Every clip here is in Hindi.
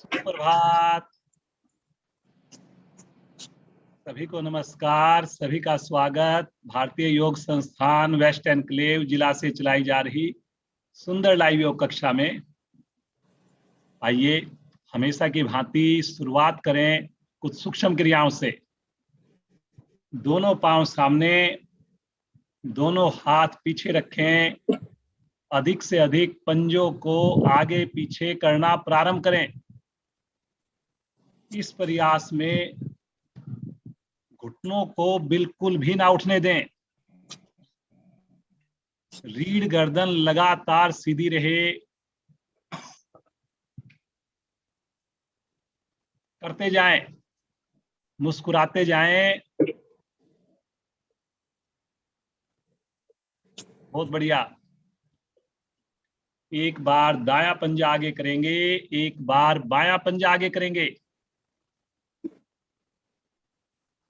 सुप्रभात। सभी को नमस्कार, सभी का स्वागत। भारतीय योग संस्थान वेस्ट एनक्लेव जिला से चलाई जा रही सुंदर लाइव योग कक्षा में आइए हमेशा की भांति शुरुआत करें कुछ सूक्ष्म क्रियाओं से। दोनों पांव सामने, दोनों हाथ पीछे रखें। अधिक से अधिक पंजों को आगे पीछे करना प्रारंभ करें। इस प्रयास में घुटनों को बिल्कुल भी ना उठने दें। रीढ़ गर्दन लगातार सीधी रहे। करते जाएं, मुस्कुराते जाएं। बहुत बढ़िया। एक बार दायां पंजा आगे करेंगे, एक बार बायां पंजा आगे करेंगे।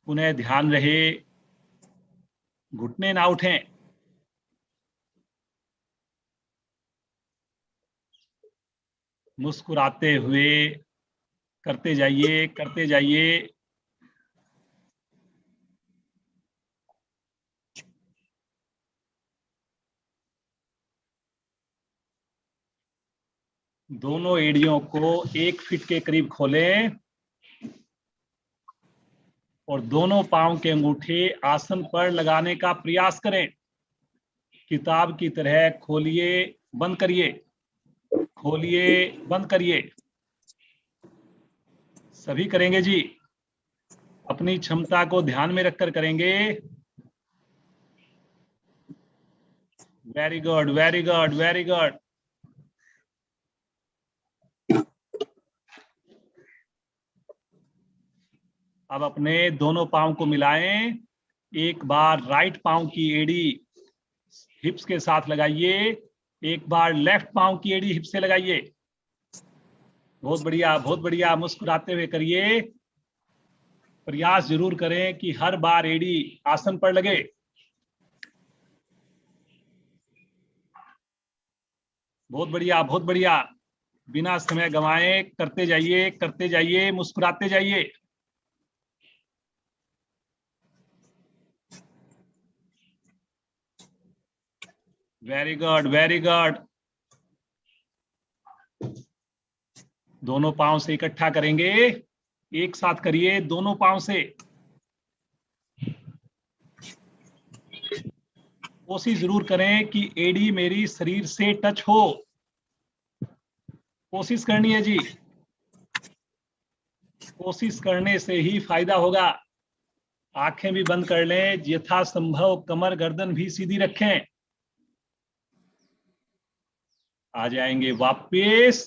पुनः ध्यान रहे घुटने ना उठें। मुस्कुराते हुए करते जाइए, करते जाइए। दोनों एड़ियों को 1 फीट के करीब खोलें और दोनों पांव के अंगूठे आसन पर लगाने का प्रयास करें। किताब की तरह खोलिए, बंद करिए, खोलिए, बंद करिए। सभी करेंगे जी, अपनी क्षमता को ध्यान में रखकर करेंगे। Very good, very good, very good. अब अपने दोनों पांव को मिलाएं। एक बार राइट पांव की एड़ी हिप्स के साथ लगाइए, एक बार लेफ्ट पांव की एड़ी हिप्स से लगाइए। बहुत बढ़िया, बहुत बढ़िया। मुस्कुराते हुए करिए। प्रयास जरूर करें कि हर बार एड़ी आसन पर लगे। बहुत बढ़िया, बहुत बढ़िया। बिना समय गंवाए करते जाइए, करते जाइए, मुस्कुराते जाइए। Very good, very good. दोनों पांव से इकट्ठा करेंगे। एक साथ करिए दोनों पांव से। कोशिश जरूर करें कि एड़ी मेरी शरीर से टच हो। कोशिश करनी है जी। कोशिश करने से ही फायदा होगा। आंखें भी बंद कर लें, यथासंभव कमर गर्दन भी सीधी रखें। आ जाएंगे वापस।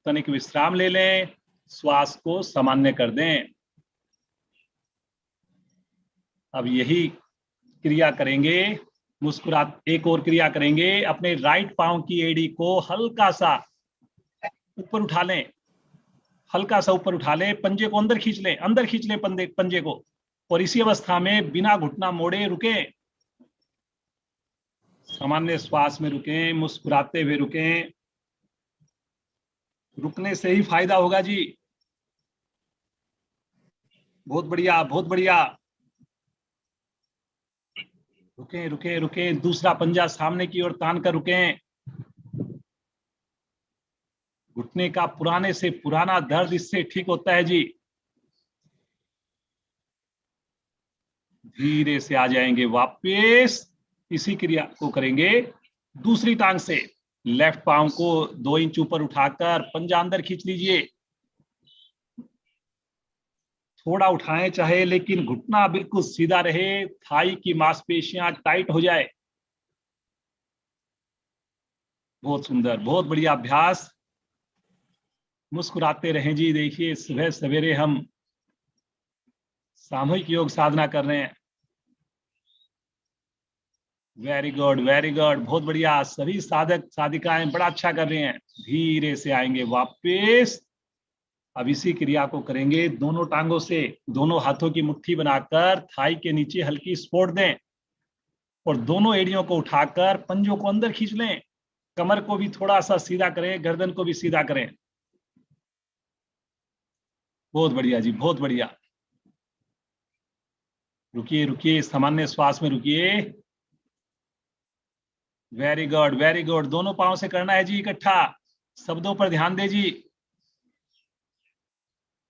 तनिक विश्राम ले लें, श्वास को सामान्य कर दें। अब यही क्रिया करेंगे। मुस्कुरा एक और क्रिया करेंगे। अपने राइट पांव की एड़ी को हल्का सा ऊपर उठा लें, हल्का सा ऊपर उठा लें। पंजे को अंदर खींच लें, अंदर खींच लें पंजे को। और इसी अवस्था में बिना घुटना मोड़े रुकें। सामान्य श्वास में रुकें, मुस्कुराते हुए रुकें। रुकने से ही फायदा होगा जी। बहुत बढ़िया, बहुत बढ़िया। रुकें, रुकें, रुकें। दूसरा पंजा सामने की ओर तान कर रुकें। घुटने का पुराने से पुराना दर्द इससे ठीक होता है जी। धीरे से आ जाएंगे वापस। इसी क्रिया को करेंगे दूसरी टांग से। लेफ्ट पांव को 2 इंच ऊपर उठाकर पंजा अंदर खींच लीजिए। थोड़ा उठाएं चाहे, लेकिन घुटना बिल्कुल सीधा रहे, थाई की मांसपेशियां टाइट हो जाए। बहुत सुंदर, बहुत बढ़िया अभ्यास। मुस्कुराते रहें जी। देखिए सुबह सवेरे हम सामूहिक योग साधना कर रहे हैं। वेरी गुड, वेरी गुड, बहुत बढ़िया। सभी साधक साधिकाएं बड़ा अच्छा कर रहे हैं। धीरे से आएंगे वापस। अब इसी क्रिया को करेंगे दोनों टांगों से। दोनों हाथों की मुट्ठी बनाकर थाई के नीचे हल्की सपोर्ट दें और दोनों एड़ियों को उठाकर पंजों को अंदर खींच लें। कमर को भी थोड़ा सा सीधा करें, गर्दन को भी सीधा करें। बहुत बढ़िया जी, बहुत बढ़िया। रुकिए रुकिए, सामान्य श्वास में रुकिए। Very good very good. दोनों पांव से करना है जी इकट्ठा। शब्दों पर ध्यान दे जी।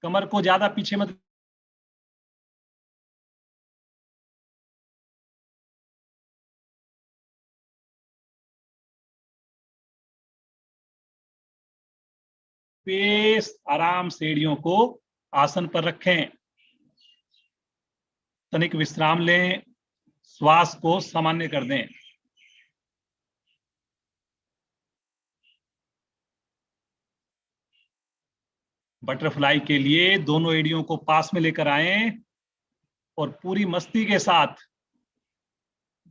कमर को ज्यादा पीछे मत। पेस आराम से एड़ियों को आसन पर रखें। तनिक विश्राम लें। श्वास को सामान्य कर दें। बटरफ्लाई के लिए दोनों एड़ियों को पास में लेकर आएं और पूरी मस्ती के साथ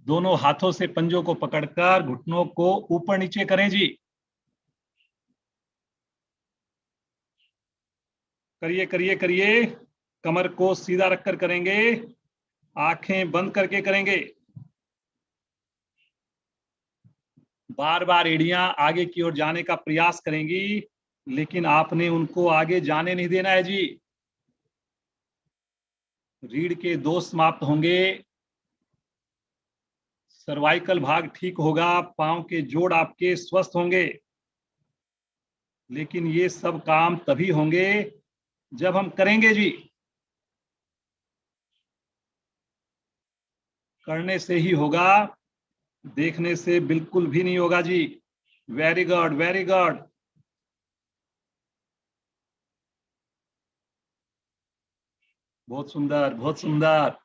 दोनों हाथों से पंजों को पकड़कर घुटनों को ऊपर नीचे करें जी। करिए करिए करिए। कमर को सीधा रखकर करेंगे। आंखें बंद करके करेंगे। बार बार एड़ियां आगे की ओर जाने का प्रयास करेंगी, लेकिन आपने उनको आगे जाने नहीं देना है जी। रीढ़ के दोष समाप्त होंगे। सर्वाइकल भाग ठीक होगा। पांव के जोड़ आपके स्वस्थ होंगे। लेकिन ये सब काम तभी होंगे जब हम करेंगे जी। करने से ही होगा, देखने से बिल्कुल भी नहीं होगा जी। Very good very good. बहुत सुंदर बहुत सुंदर।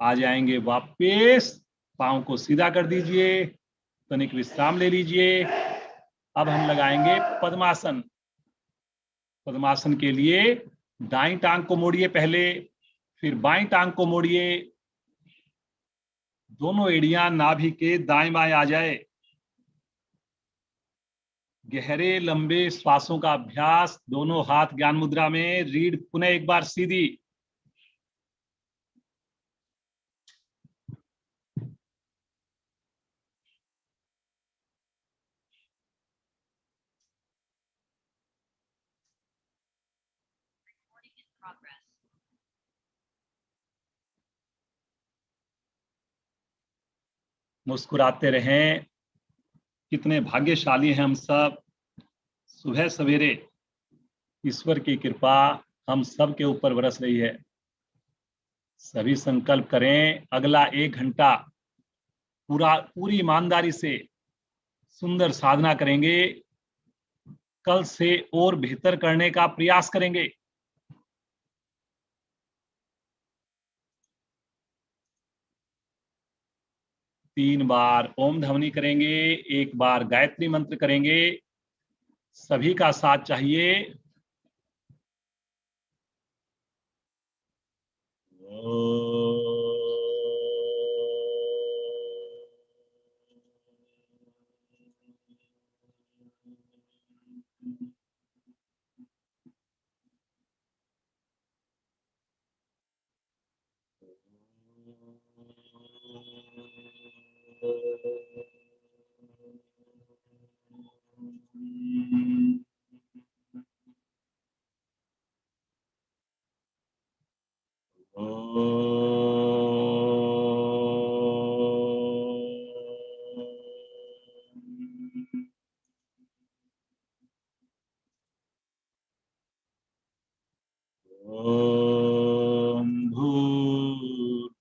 आ जाएंगे वापस। पांव को सीधा कर दीजिए। तनिक विश्राम ले लीजिए। अब हम लगाएंगे पद्मासन। पद्मासन के लिए दाईं टांग को मोड़िए पहले, फिर बाईं टांग को मोड़िए। दोनों एड़ियां नाभि के दाएं बाएं आ जाए। गहरे लंबे श्वासों का अभ्यास। दोनों हाथ ज्ञान मुद्रा में। रीढ़ पुनः एक बार सीधी। मुस्कुराते रहें। कितने भाग्यशाली हैं हम सब। सुबह सवेरे ईश्वर की कृपा हम सब के ऊपर बरस रही है। सभी संकल्प करें, अगला 1 घंटा पूरी ईमानदारी से सुंदर साधना करेंगे। कल से और बेहतर करने का प्रयास करेंगे। तीन बार ओम ध्वनि करेंगे। एक बार गायत्री मंत्र करेंगे। सभी का साथ चाहिए। ओम भूर्भुवः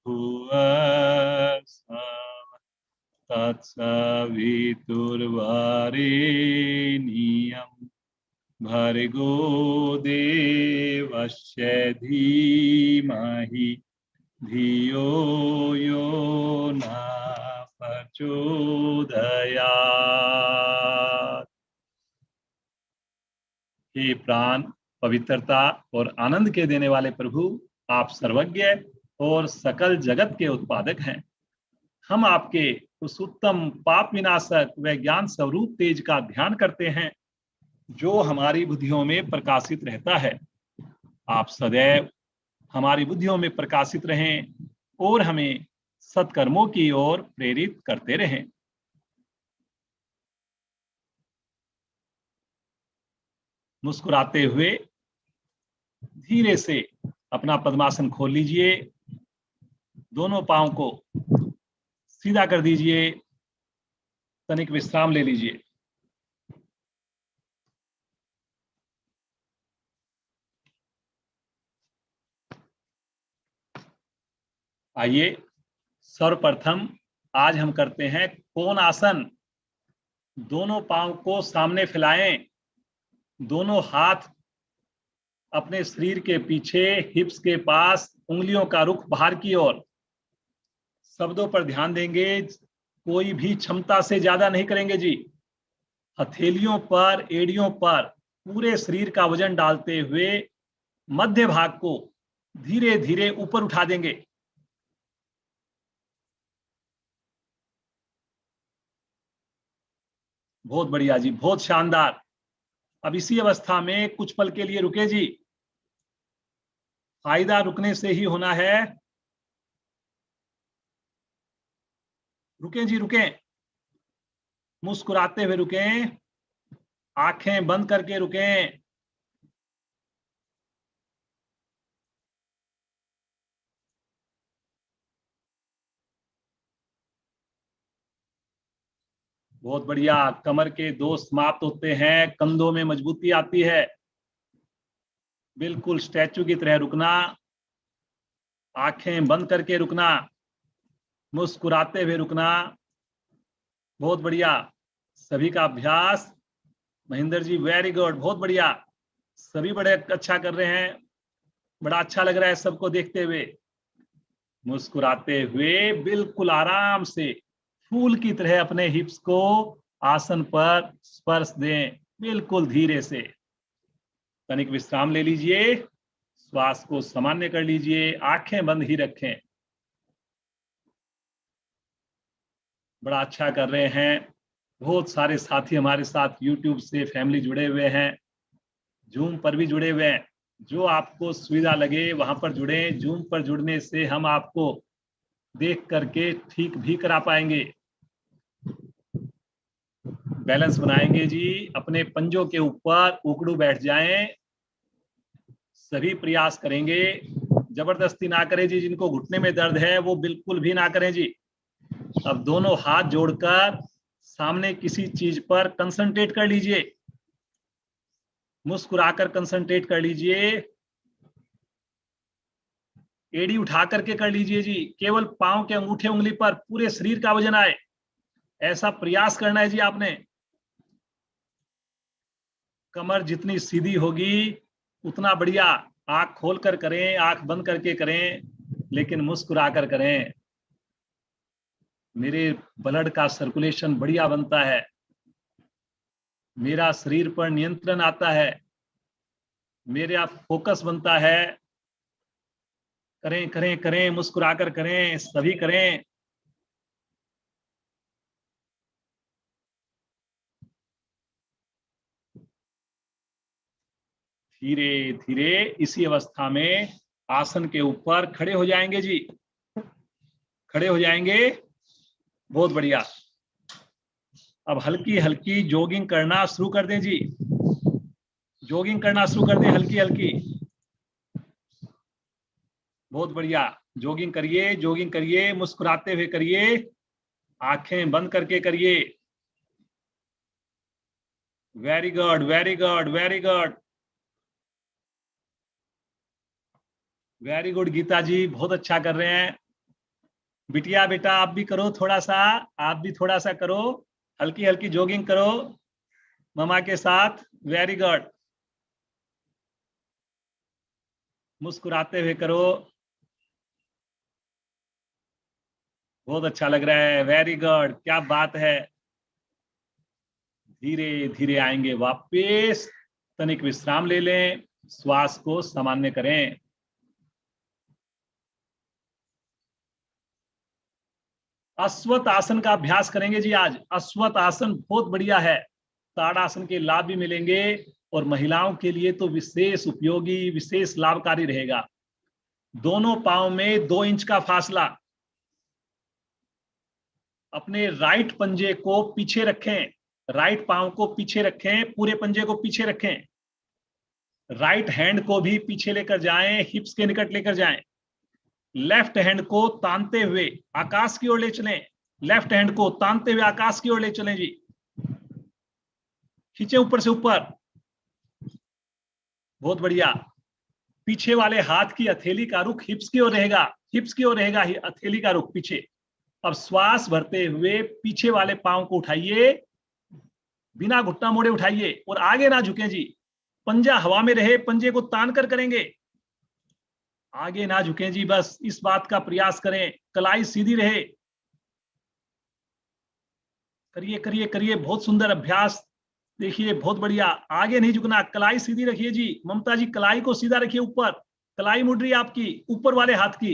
स्वः तत्सवितुर्वरेण्यं भर्गो देवस्य धीमहि धियो यो न प्रचोदयात्। हे प्राण, पवित्रता और आनंद के देने वाले प्रभु, आप सर्वज्ञ और सकल जगत के उत्पादक हैं। हम आपके उस उत्तम पाप विनाशक व ज्ञान स्वरूप तेज का ध्यान करते हैं जो हमारी बुद्धियों में प्रकाशित रहता है। आप सदैव हमारी बुद्धियों में प्रकाशित रहें और हमें सत्कर्मों की ओर प्रेरित करते रहें। मुस्कुराते हुए धीरे से अपना पद्मासन खोल लीजिए, दोनों पांव को सीधा कर दीजिए, तनिक विश्राम ले लीजिए। आइए, सर्वप्रथम आज हम करते हैं कोण आसन। दोनों पांव को सामने फैलाएं, दोनों हाथ अपने शरीर के पीछे हिप्स के पास, उंगलियों का रुख बाहर की ओर। शब्दों पर ध्यान देंगे, कोई भी क्षमता से ज्यादा नहीं करेंगे जी। हथेलियों पर, एड़ियों पर पूरे शरीर का वजन डालते हुए मध्य भाग को धीरे धीरे ऊपर उठा देंगे। बहुत बढ़िया जी, बहुत शानदार। अब इसी अवस्था में कुछ पल के लिए रुके जी। फायदा रुकने से ही होना है। रुकें जी, रुकें, मुस्कुराते हुए रुकें, आंखें बंद करके रुकें। बहुत बढ़िया। कमर के दोष समाप्त होते हैं, कंधों में मजबूती आती है। बिल्कुल स्टैचू की तरह रुकना, आंखें बंद करके रुकना, मुस्कुराते हुए रुकना। बहुत बढ़िया, सभी का अभ्यास। महेंद्र जी वेरी गुड, बहुत बढ़िया। सभी बड़े अच्छा कर रहे हैं, बड़ा अच्छा लग रहा है सबको देखते हुए। मुस्कुराते हुए बिल्कुल आराम से फूल की तरह अपने हिप्स को आसन पर स्पर्श दें, बिल्कुल धीरे से। तनिक विश्राम ले लीजिए, श्वास को सामान्य कर लीजिए, आंखें बंद ही रखें। बड़ा अच्छा कर रहे हैं। बहुत सारे साथी हमारे साथ यूट्यूब से फैमिली जुड़े हुए हैं, जूम पर भी जुड़े हुए हैं। जो आपको सुविधा लगे वहां पर जुड़े। जूम पर जुड़ने से हम आपको देख करके ठीक भी करा पाएंगे। बैलेंस बनाएंगे जी, अपने पंजों के ऊपर उकड़ू बैठ जाएं। सभी प्रयास करेंगे, जबरदस्ती ना करें जी। जिनको घुटने में दर्द है वो बिल्कुल भी ना करें जी। अब दोनों हाथ जोड़कर सामने किसी चीज पर कंसंट्रेट कर लीजिए, मुस्कुराकर कंसंट्रेट कर लीजिए, एड़ी उठा करके कर लीजिए जी। केवल पांव के अंगूठे उंगली पर पूरे शरीर का वजन आए, ऐसा प्रयास करना है जी आपने। कमर जितनी सीधी होगी उतना बढ़िया। आंख खोलकर करें, आंख बंद करके करें, लेकिन मुस्कुरा कर करें। मेरे ब्लड का सर्कुलेशन बढ़िया बनता है, मेरा शरीर पर नियंत्रण आता है, मेरा फोकस बनता है। करें करें करें, मुस्कुराकर करें, सभी करें। धीरे धीरे इसी अवस्था में आसन के ऊपर खड़े हो जाएंगे जी। खड़े हो जाएंगे, बहुत बढ़िया। अब हल्की हल्की जॉगिंग करना शुरू कर दें जी। जॉगिंग करना शुरू कर दें, हल्की हल्की। बहुत बढ़िया, जॉगिंग करिए, जॉगिंग करिए, मुस्कुराते हुए करिए, आंखें बंद करके करिए। Very good, very good, very good, very good. Geeta ji बहुत अच्छा कर रहे हैं। बिटिया बेटा आप भी करो थोड़ा सा, आप भी थोड़ा सा करो, हल्की हल्की जॉगिंग करो ममा के साथ। वेरी गुड, मुस्कुराते हुए करो, बहुत अच्छा लग रहा है। वेरी गुड, क्या बात है। धीरे धीरे आएंगे वापस, तनिक विश्राम ले लें, श्वास को सामान्य करें। अश्वत्थ आसन का अभ्यास करेंगे जी आज। अश्वत्थ आसन बहुत बढ़िया है, ताड़ासन के लाभ भी मिलेंगे और महिलाओं के लिए तो विशेष उपयोगी, विशेष लाभकारी रहेगा। दोनों पांव में 2 इंच का फासला, अपने राइट पंजे को पीछे रखें, राइट पांव को पीछे रखें, पूरे पंजे को पीछे रखें। राइट हैंड को भी पीछे लेकर जाएं, हिप्स के निकट लेकर जाएं। लेफ्ट हैंड को तानते हुए आकाश की ओर ले चलें। लेफ्ट हैंड को तानते हुए आकाश की ओर ले चलें जी। खींचे ऊपर से ऊपर, बहुत बढ़िया। पीछे वाले हाथ की हथेली का रुख हिप्स की ओर रहेगा, हिप्स की ओर रहेगा हथेली का रुख पीछे। अब श्वास भरते हुए पीछे वाले पांव को उठाइए, बिना घुटना मोड़े उठाइए और आगे ना झुके जी। पंजा हवा में रहे, पंजे को तान कर करेंगे, आगे ना झुकें जी, बस इस बात का प्रयास करें। कलाई सीधी रहे, करिए करिए करिए, बहुत सुंदर अभ्यास। देखिए बहुत बढ़िया, आगे नहीं झुकना, कलाई सीधी रखिए जी। ममता जी कलाई को सीधा रखिए, ऊपर कलाई मुड़ रही है आपकी, ऊपर वाले हाथ की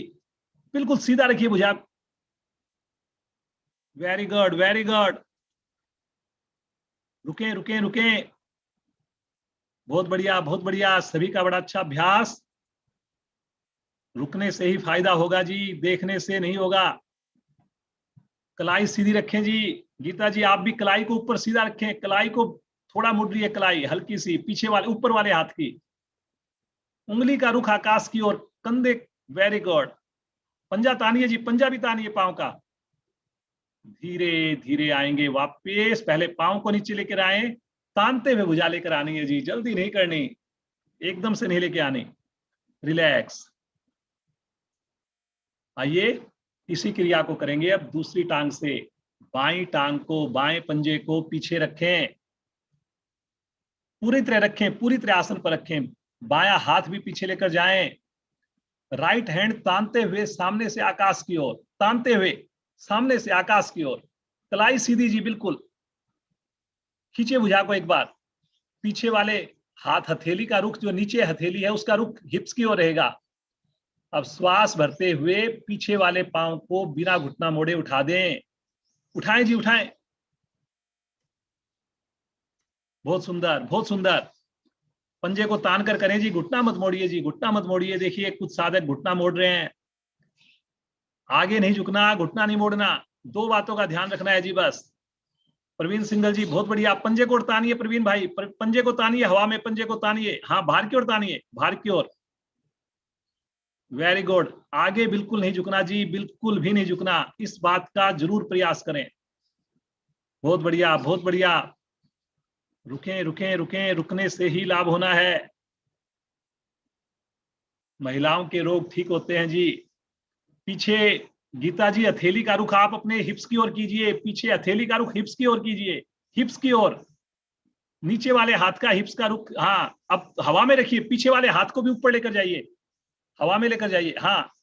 बिल्कुल सीधा रखिए भुजा। Very good very good. रुके रुके रुके, बहुत बढ़िया बहुत बढ़िया, सभी का बड़ा अच्छा अभ्यास। रुकने से ही फायदा होगा जी, देखने से नहीं होगा। कलाई सीधी रखें जी। गीता जी आप भी कलाई को ऊपर सीधा रखें, कलाई को थोड़ा मुड़ रही है कलाई, हल्की सी पीछे वाले ऊपर वाले हाथ की, उंगली का रुख आकाश की ओर, कंधे। Very good. पंजा तानिए जी, पंजा भी तानिए पांव का। धीरे धीरे आएंगे वापस, पहले पांव को नीचे लेकर आए, तानते हुए भुजा लेकर आनी है जी, जल्दी नहीं करनी, एकदम से नहीं लेके आनी। रिलैक्स। आइए इसी क्रिया को करेंगे अब दूसरी टांग से। बाईं टांग को, बाएं पंजे को पीछे रखें, पूरी तरह रखें, पूरी तरह आसन पर रखें। बायां हाथ भी पीछे लेकर जाएं। राइट हैंड तानते हुए सामने से आकाश की ओर, तानते हुए सामने से आकाश की ओर, कलाई सीधी जी बिल्कुल। खींचे भुजा को एक बार, पीछे वाले हाथ हथेली का रुख, जो नीचे हथेली है उसका रुख हिप्स की ओर रहेगा। अब श्वास भरते हुए पीछे वाले पांव को बिना घुटना मोड़े उठा दें। उठाएं जी उठाएं, बहुत सुंदर बहुत सुंदर। पंजे को तान कर करें जी, घुटना मत मोड़िए जी, घुटना मत मोड़िए। देखिए कुछ साधक घुटना मोड़ रहे हैं, आगे नहीं झुकना, घुटना नहीं मोड़ना, दो बातों का ध्यान रखना है जी बस। प्रवीण सिंगल जी बहुत बढ़िया, पंजे को तानिए प्रवीण भाई, पंजे को तानिए हवा में, पंजे को तानिए, हाँ बाहर की ओर तानिए, बाहर की ओर। Very good. आगे बिल्कुल नहीं झुकना जी, बिल्कुल भी नहीं झुकना, इस बात का जरूर प्रयास करें। बहुत बढ़िया बहुत बढ़िया। रुकें रुकें रुकें, रुकने से ही लाभ होना है। महिलाओं के रोग ठीक होते हैं जी। पीछे गीता जी हथेली का रुख आप अपने हिप्स की ओर कीजिए, पीछे हथेली का रुख हिप्स की ओर कीजिए, हिप्स की ओर। नीचे वाले हाथ का हिप्स का रुख, हाँ अब हवा में रखिए, पीछे वाले हाथ को भी ऊपर लेकर जाइए, हवा में लेकर जाइए, हाँ।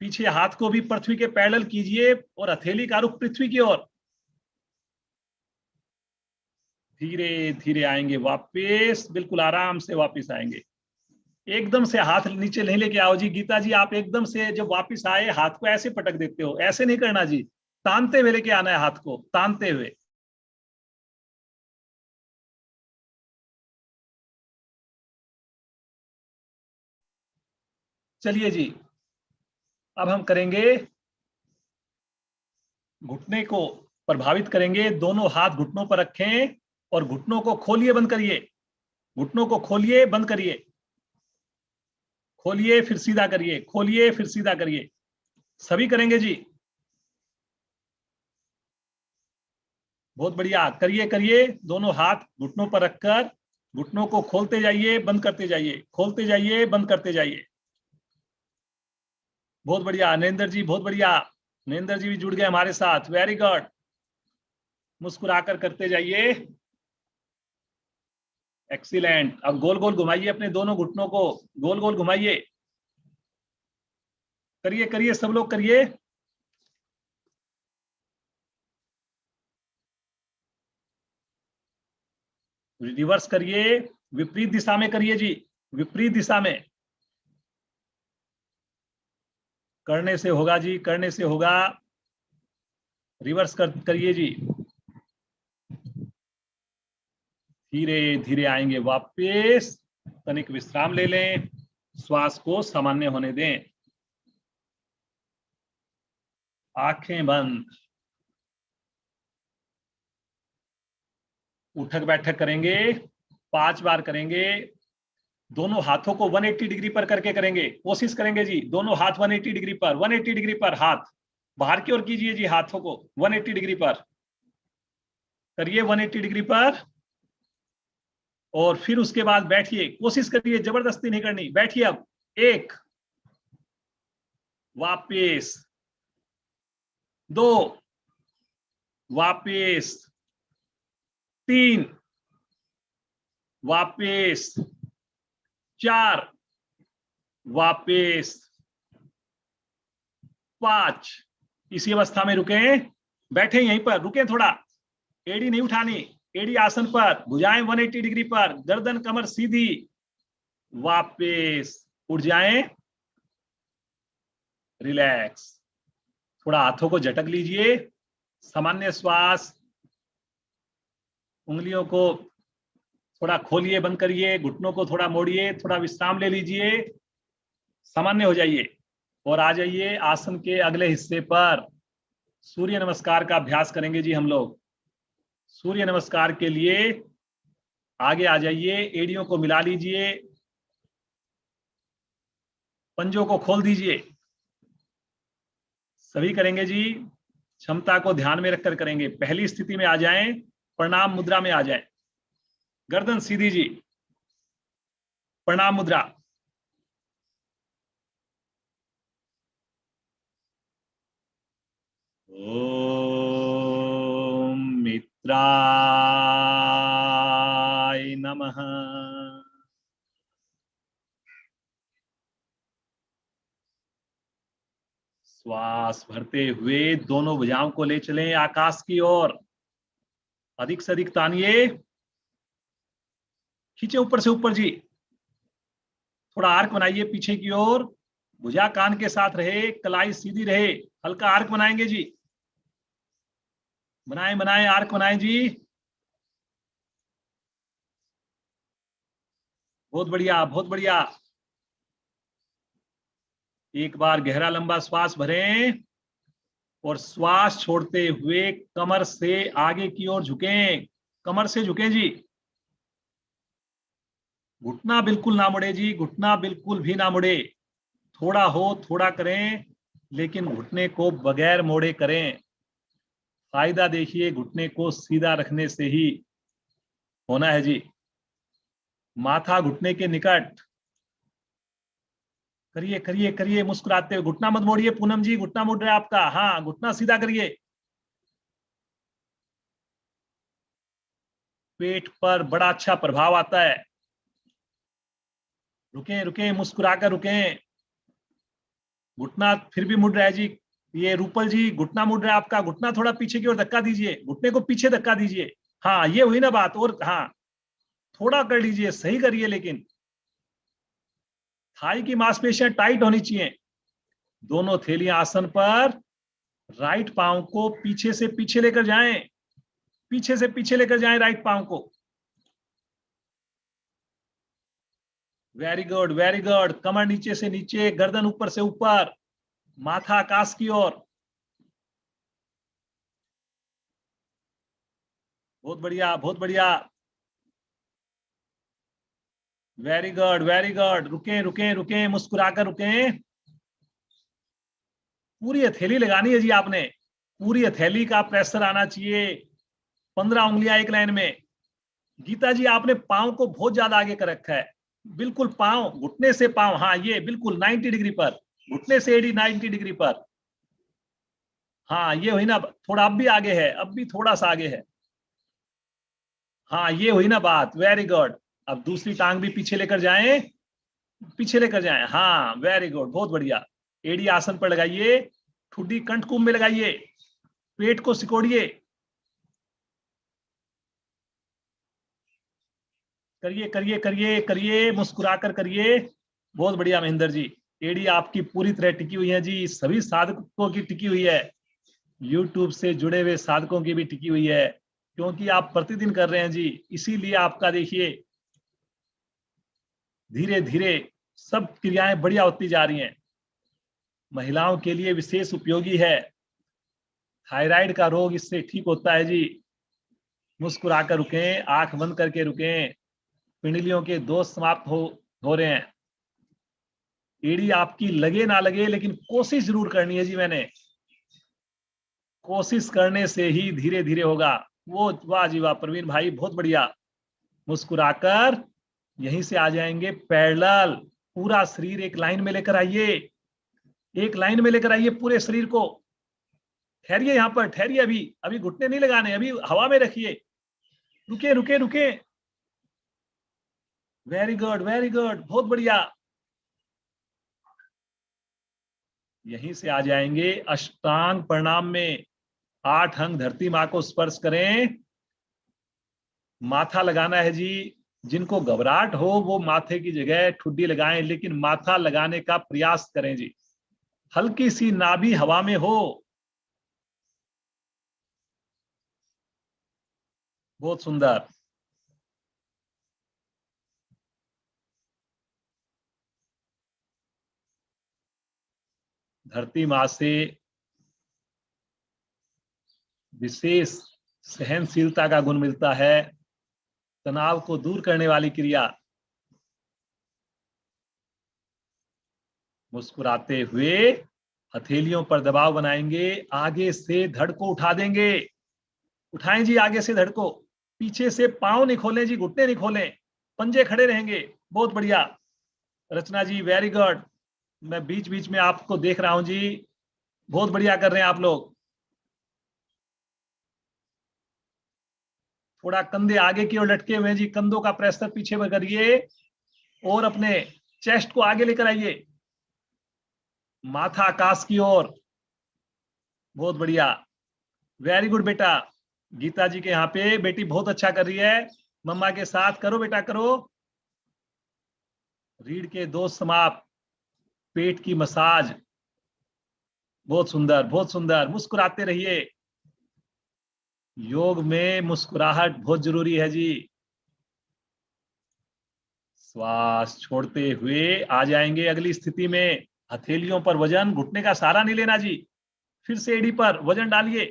पीछे हाथ को भी पृथ्वी के पैरेलल कीजिए और हथेली का रुख पृथ्वी की ओर। धीरे धीरे आएंगे वापस, बिल्कुल आराम से वापस आएंगे। एकदम से हाथ नीचे नहीं लेके आओ जी। गीता जी आप एकदम से जब वापस आए हाथ को ऐसे पटक देते हो, ऐसे नहीं करना जी, तानते हुए लेके आना है हाथ को, तानते हुए। चलिए जी, अब हम करेंगे, घुटने को प्रभावित करेंगे। दोनों हाथ घुटनों पर रखें और घुटनों को खोलिए बंद करिए, घुटनों को खोलिए बंद करिए, खोलिए फिर सीधा करिए, खोलिए फिर सीधा करिए। सभी करेंगे जी, बहुत बढ़िया, करिए करिए। दोनों हाथ घुटनों पर रखकर घुटनों को खोलते जाइए, बंद करते जाइए, खोलते जाइए, बंद करते जाइए। बहुत बढ़िया नरेंद्र जी, बहुत बढ़िया। नरेंद्र जी भी जुड़ गए हमारे साथ, वेरी गुड। मुस्कुराकर करते जाइए, एक्सीलेंट। अब गोल गोल घुमाइए अपने दोनों घुटनों को, गोल गोल घुमाइए, करिए करिए, सब लोग करिए। रिवर्स करिए, विपरीत दिशा में करिए जी, विपरीत दिशा में। करने से होगा जी, करने से होगा। रिवर्स करिए जी। धीरे धीरे आएंगे वापस, तनिक विश्राम ले लें, श्वास को सामान्य होने दें। आंखें बंद, उठक बैठक करेंगे। 5 बार करेंगे। दोनों हाथों को 180 डिग्री पर करके करेंगे। कोशिश करेंगे जी, दोनों हाथ 180 डिग्री पर, 180 डिग्री पर हाथ बाहर की ओर कीजिए जी, हाथों को 180 डिग्री पर करिए, 180 डिग्री पर। और फिर उसके बाद बैठिए, कोशिश करिए, जबरदस्ती नहीं करनी, बैठिए। अब 1, वापिस 2, वापिस 3, वापिस 4, वापिस 5। इसी अवस्था में रुके, बैठे यहीं पर, रुके थोड़ा, एड़ी नहीं उठानी, एड़ी आसन पर, भुजाएं 180 डिग्री पर, गर्दन कमर सीधी, वापिस उठ जाएं, रिलैक्स। थोड़ा हाथों को झटक लीजिए, सामान्य श्वास, उंगलियों को थोड़ा खोलिए, बंद करिए, घुटनों को थोड़ा मोड़िए, थोड़ा विश्राम ले लीजिए, सामान्य हो जाइए और आ जाइए आसन के अगले हिस्से पर। सूर्य नमस्कार का अभ्यास करेंगे जी हम लोग। सूर्य नमस्कार के लिए आगे आ जाइए, एड़ियों को मिला लीजिए, पंजों को खोल दीजिए। सभी करेंगे जी, क्षमता को ध्यान में रखकर करेंगे। पहली स्थिति में आ जाएं, प्रणाम मुद्रा में आ जाएं, गर्दन सीधी जी, प्रणाम मुद्रा। ओम मित्राय नमः। श्वास भरते हुए दोनों भुजाओं को ले चलें आकाश की ओर, अधिक से अधिक तानिए, खींचे ऊपर से ऊपर जी, थोड़ा आर्क बनाइए पीछे की ओर, भुजा कान के साथ रहे, कलाई सीधी रहे, हल्का आर्क बनाएंगे जी, बनाएं बनाएं, आर्क बनाएं जी, बहुत बढ़िया बहुत बढ़िया। एक बार गहरा लंबा श्वास भरें और श्वास छोड़ते हुए कमर से आगे की ओर झुकें, कमर से झुकें जी, घुटना बिल्कुल ना मुड़े जी, घुटना बिल्कुल भी ना मुड़े, थोड़ा हो थोड़ा करें, लेकिन घुटने को बगैर मोड़े करें। फायदा देखिए घुटने को सीधा रखने से ही होना है जी। माथा घुटने के निकट, करिए करिए करिए मुस्कुराते हुए, घुटना मत मोड़िए पूनम जी, घुटना मुड़ रहा है आपका, हाँ घुटना सीधा करिए। पेट पर बड़ा अच्छा प्रभाव आता है। रुकें रुकें, मुस्कुराकर रुकें। घुटना फिर भी मुड़ रहा है जी, ये रूपल जी घुटना मुड़ रहा है आपका, घुटना थोड़ा पीछे की ओर धक्का दीजिए, घुटने को पीछे धक्का दीजिए, हाँ ये हुई ना बात, और हाँ थोड़ा कर लीजिए, सही करिए, लेकिन थाई की मांसपेशियां टाइट होनी चाहिए। दोनों थैलियां आसन पर, राइट पांव को पीछे से पीछे लेकर जाएं, पीछे से पीछे लेकर जाएं राइट पांव को। Very good very good. कमर नीचे से नीचे, गर्दन ऊपर से ऊपर, माथा आकाश की ओर, बहुत बढ़िया बहुत बढ़िया। Very good very good. रुकें रुकें रुकें, मुस्कुराकर रुकें। पूरी हथेली लगानी है जी आपने, पूरी हथेली का प्रेशर आना चाहिए, 15 उंगलियां एक लाइन में। गीता जी आपने पांव को बहुत ज्यादा आगे कर रखा है, बिल्कुल पांव, घुटने से पांव, हाँ ये बिल्कुल 90 डिग्री पर, घुटने से एड़ी 90 डिग्री पर, हाँ ये हुई ना, थोड़ा अब भी आगे है, अब भी थोड़ा सा आगे है, हाँ ये हुई ना बात, वेरी गुड। अब दूसरी टांग भी पीछे लेकर जाएं, पीछे लेकर जाएं, हाँ वेरी गुड बहुत बढ़िया। एड़ी आसन पर लगाइए, ठुड्डी कंठकुंभ में लगाइए, पेट को सिकोड़िए, करिए करिए करिए करिए, मुस्कुराकर करिए, बहुत बढ़िया महेंद्र जी। एड़ी आपकी पूरी तरह टिकी हुई है जी, सभी साधकों की टिकी हुई है, यूट्यूब से जुड़े हुए साधकों की भी टिकी हुई है, क्योंकि आप प्रतिदिन कर रहे हैं जी, इसीलिए आपका देखिए धीरे धीरे सब क्रियाएं बढ़िया होती जा रही हैं। महिलाओं के लिए विशेष उपयोगी है, थायराइड का रोग इससे ठीक होता है जी। मुस्कुराकर रुकें, आंख बंद करके रुकें, पिंडलियों के दोष समाप्त हो रहे हैं। एड़ी आपकी लगे ना लगे, लेकिन कोशिश जरूर करनी है जी। मैंने कोशिश करने से ही धीरे धीरे होगा। वो वाह जी वाह प्रवीण भाई, बहुत बढ़िया। मुस्कुराकर यहीं से आ जाएंगे पैरेलल। पूरा शरीर एक लाइन में लेकर आइए, एक लाइन में लेकर आइए पूरे शरीर को। ठहरिए यहां पर, ठहरिए। अभी अभी घुटने नहीं लगाने, अभी हवा में रखिए। रुके रुके रुके। वेरी गुड, वेरी गुड, बहुत बढ़िया। यहीं से आ जाएंगे अष्टांग प्रणाम में। 8 अंग धरती मां को स्पर्श करें। माथा लगाना है जी। जिनको घबराहट हो वो माथे की जगह ठुड्डी लगाएं, लेकिन माथा लगाने का प्रयास करें जी। हल्की सी नाभि हवा में हो। बहुत सुंदर। धरती मां से विशेष सहनशीलता का गुण मिलता है। तनाव को दूर करने वाली क्रिया। मुस्कुराते हुए हथेलियों पर दबाव बनाएंगे। आगे से धड़ को उठा देंगे। उठाएं जी आगे से धड़ को। पीछे से पांव नहीं खोलें जी, घुटने नहीं खोलें, पंजे खड़े रहेंगे। बहुत बढ़िया रचना जी, वेरी गुड। मैं बीच बीच में आपको देख रहा हूं जी, बहुत बढ़िया कर रहे हैं आप लोग। थोड़ा कंधे आगे की ओर लटके हुए हैं जी, कंधों का प्रेशर पीछे में करिए और अपने चेस्ट को आगे लेकर आइए। माथा आकाश की ओर। बहुत बढ़िया, वेरी गुड बेटा। गीता जी के यहाँ पे बेटी बहुत अच्छा कर रही है। मम्मा के साथ करो बेटा, करो। रीढ़ के दोष समाप्त। पेट की मसाज। बहुत सुंदर, बहुत सुंदर। मुस्कुराते रहिए। योग में मुस्कुराहट बहुत जरूरी है जी। श्वास छोड़ते हुए आ जाएंगे अगली स्थिति में। हथेलियों पर वजन, घुटने का सहारा नहीं लेना जी। फिर से एड़ी पर वजन डालिए।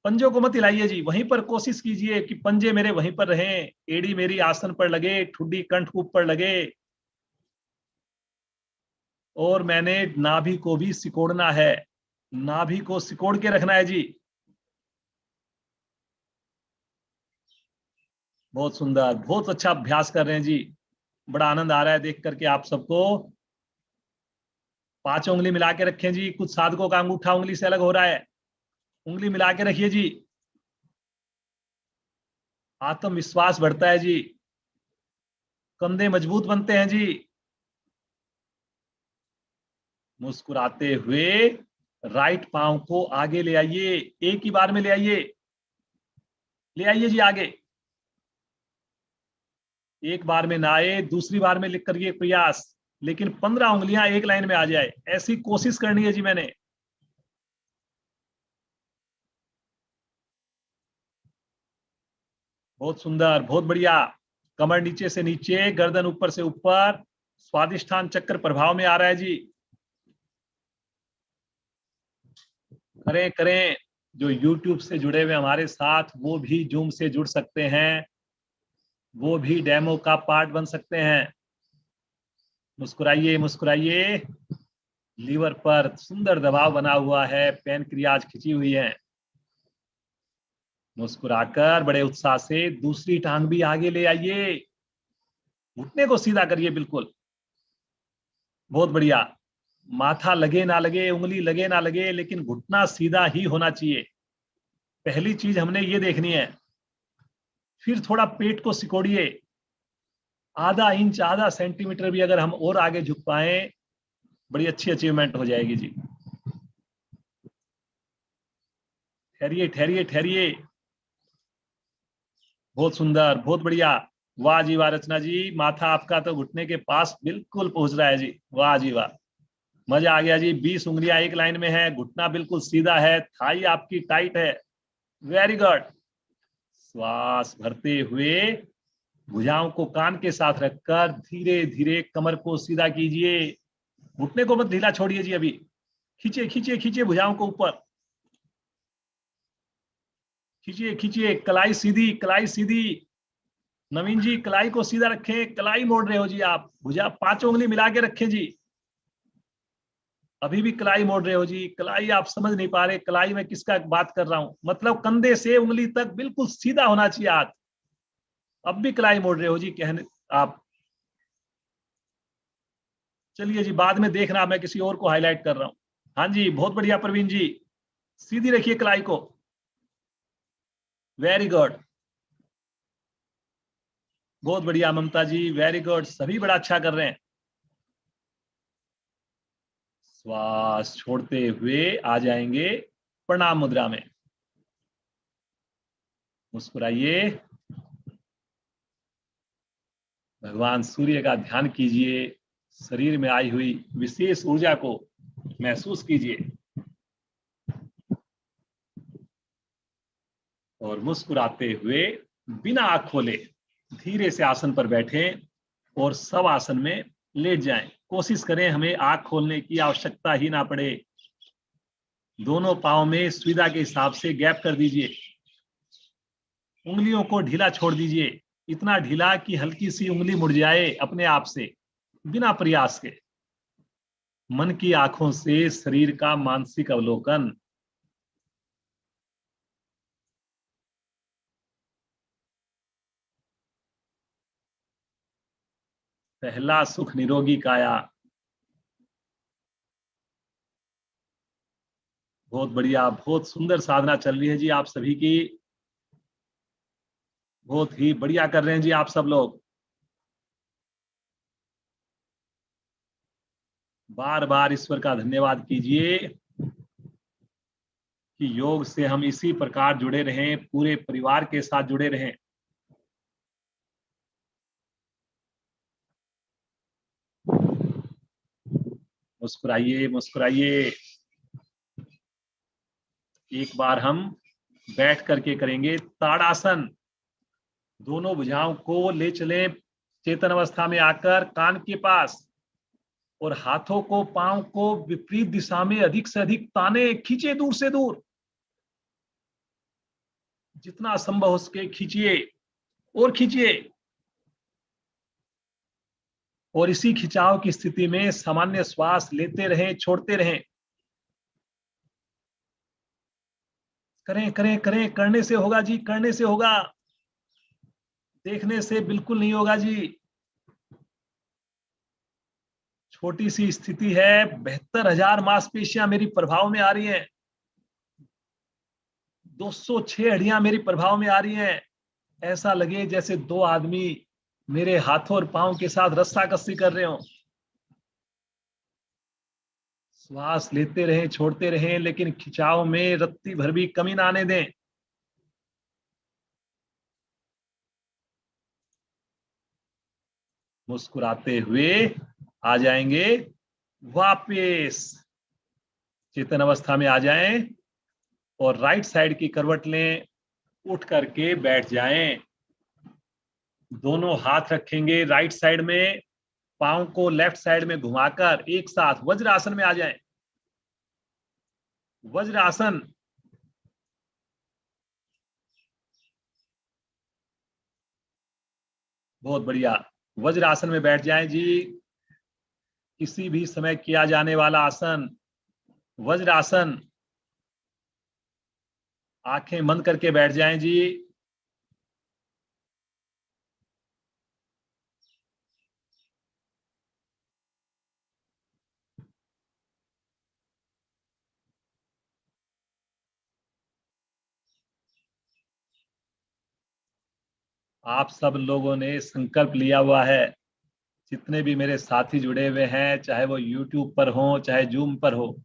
पंजों को मत हिलाइए जी, वहीं पर कोशिश कीजिए कि पंजे मेरे वहीं पर रहें, एड़ी मेरी आसन पर लगे, ठुड्डी कंठ ऊपर लगे। और मैंने नाभि को भी सिकोड़ना है। नाभि को सिकोड़ के रखना है जी। बहुत सुंदर, बहुत अच्छा अभ्यास कर रहे हैं जी। बड़ा आनंद आ रहा है देख करके आप सबको। 5 उंगली मिला के रखें जी। कुछ साधकों का अंगूठा उंगली से अलग हो रहा है। उंगली मिला के रखिए जी। आत्मविश्वास बढ़ता है जी। कंधे मजबूत बनते हैं जी। मुस्कुराते हुए राइट पांव को आगे ले आइए। एक ही बार में ले आइए, ले आइए जी आगे। एक बार में ना आए, दूसरी बार में लिख करिए प्रयास, लेकिन 15 उंगलियां एक लाइन में आ जाए, ऐसी कोशिश करनी है जी मैंने। बहुत सुंदर, बहुत बढ़िया। कमर नीचे से नीचे, गर्दन ऊपर से ऊपर। स्वादिष्ठान चक्र प्रभाव में आ रहा है जी। करें करें। जो YouTube से जुड़े हुए हमारे साथ, वो भी जूम से जुड़ सकते हैं। वो भी डेमो का पार्ट बन सकते हैं। मुस्कुराइए, मुस्कुराइए। लीवर पर सुंदर दबाव बना हुआ है, पैनक्रियाज खिंची हुई है। मुस्कुराकर बड़े उत्साह से दूसरी टांग भी आगे ले आइए। घुटने को सीधा करिए बिल्कुल। बहुत बढ़िया। माथा लगे ना लगे, उंगली लगे ना लगे, लेकिन घुटना सीधा ही होना चाहिए। पहली चीज हमने ये देखनी है। फिर थोड़ा पेट को सिकोड़िए। आधा इंच, आधा सेंटीमीटर भी अगर हम और आगे झुक पाए, बड़ी अच्छी अचीवमेंट हो जाएगी जी। ठहरिए, ठहरिए, ठहरिए। बहुत सुंदर, बहुत बढ़िया। वाह जी वाह रचना जी, माथा आपका तो घुटने के पास बिल्कुल पहुंच रहा है जी। वाह जी वाह, मजा आ गया जी। 20 उंगलियां एक लाइन में है, घुटना बिल्कुल सीधा है, थाई आपकी टाइट है। Very good. श्वास भरते हुए भुजाओं को कान के साथ रखकर धीरे धीरे कमर को सीधा कीजिए। घुटने को मत ढीला छोड़िए जी। अभी खींचिए, खींचिए, खींचिए भुजाओं को ऊपर। खींचिए, खींचिए, कलाई सीधी, कलाई सीधी। नवीन जी कलाई को सीधा रखें, कलाई मोड़ रहे हो जी आप, भुजा 5 उंगली मिला के रखें जी, अभी भी कलाई मोड़ रहे हो जी। कलाई आप समझ नहीं पा रहे, कलाई में किसका बात कर रहा हूं, मतलब कंधे से उंगली तक बिल्कुल सीधा होना चाहिए हाथ, अब भी कलाई मोड़ रहे हो जी कहने आप। चलिए जी, बाद में देखना, मैं किसी और को हाईलाइट कर रहा हूं। हाँ जी, बहुत बढ़िया प्रवीण जी, सीधी रखिए कलाई को, वेरी गुड, बहुत बढ़िया ममता जी, वेरी गुड, सभी बड़ा अच्छा कर रहे हैं। श्वास छोड़ते हुए आ जाएंगे प्रणाम मुद्रा में, मुस्कुराइए, भगवान सूर्य का ध्यान कीजिए, शरीर में आई हुई विशेष ऊर्जा को महसूस कीजिए और मुस्कुराते हुए बिना आंख खोले धीरे से आसन पर बैठें और सब आसन में लेट जाएं। कोशिश करें हमें आंख खोलने की आवश्यकता ही ना पड़े। दोनों पांव में सुविधा के हिसाब से गैप कर दीजिए, उंगलियों को ढीला छोड़ दीजिए, इतना ढीला कि हल्की सी उंगली मुड़ जाए अपने आप से, बिना प्रयास के। मन की आंखों से शरीर का मानसिक अवलोकन। पहला सुख निरोगी काया, बहुत बढ़िया, बहुत सुंदर साधना चल रही है जी आप सभी की, बहुत ही बढ़िया कर रहे हैं जी आप सब लोग। बार बार ईश्वर का धन्यवाद कीजिए कि योग से हम इसी प्रकार जुड़े रहें, पूरे परिवार के साथ जुड़े रहें। मुस्कुराइए मुस्कुराइए। एक बार हम बैठ करके करेंगे ताड़ासन, दोनों भुजाओं को ले चले चेतन अवस्था में आकर कान के पास, और हाथों को पांव को विपरीत दिशा में अधिक से अधिक ताने, खींचे दूर से दूर, जितना संभव हो सके खींचिए और खींचिए। और इसी खिंचाव की स्थिति में सामान्य श्वास लेते रहें, छोड़ते रहें। करें करें करें, करने से होगा जी, करने से होगा, देखने से बिल्कुल नहीं होगा जी। छोटी सी स्थिति है, 72,000 मांसपेशियां मेरी प्रभाव में आ रही हैं, 206 हड्डियां मेरी प्रभाव में आ रही हैं। ऐसा लगे जैसे दो आदमी मेरे हाथों और पांव के साथ रस्सा कस्सी कर रहे हो। श्वास लेते रहें, छोड़ते रहें, लेकिन खिंचाव में रत्ती भर भी कमी ना आने दें। मुस्कुराते हुए आ जाएंगे वापस, चेतन अवस्था में आ जाएं और राइट साइड की करवट लें, उठ करके बैठ जाएं। दोनों हाथ रखेंगे राइट साइड में, पांव को लेफ्ट साइड में घुमाकर एक साथ वज्र आसन में आ जाएं। वज्र आसन, बहुत बढ़िया, वज्र आसन में बैठ जाएं जी। किसी भी समय किया जाने वाला आसन वज्र आसन। आंखें बंद करके बैठ जाएं जी। आप सब लोगों ने संकल्प लिया हुआ है, जितने भी मेरे साथी जुड़े हुए हैं, चाहे वो यूट्यूब पर हो चाहे जूम पर हो,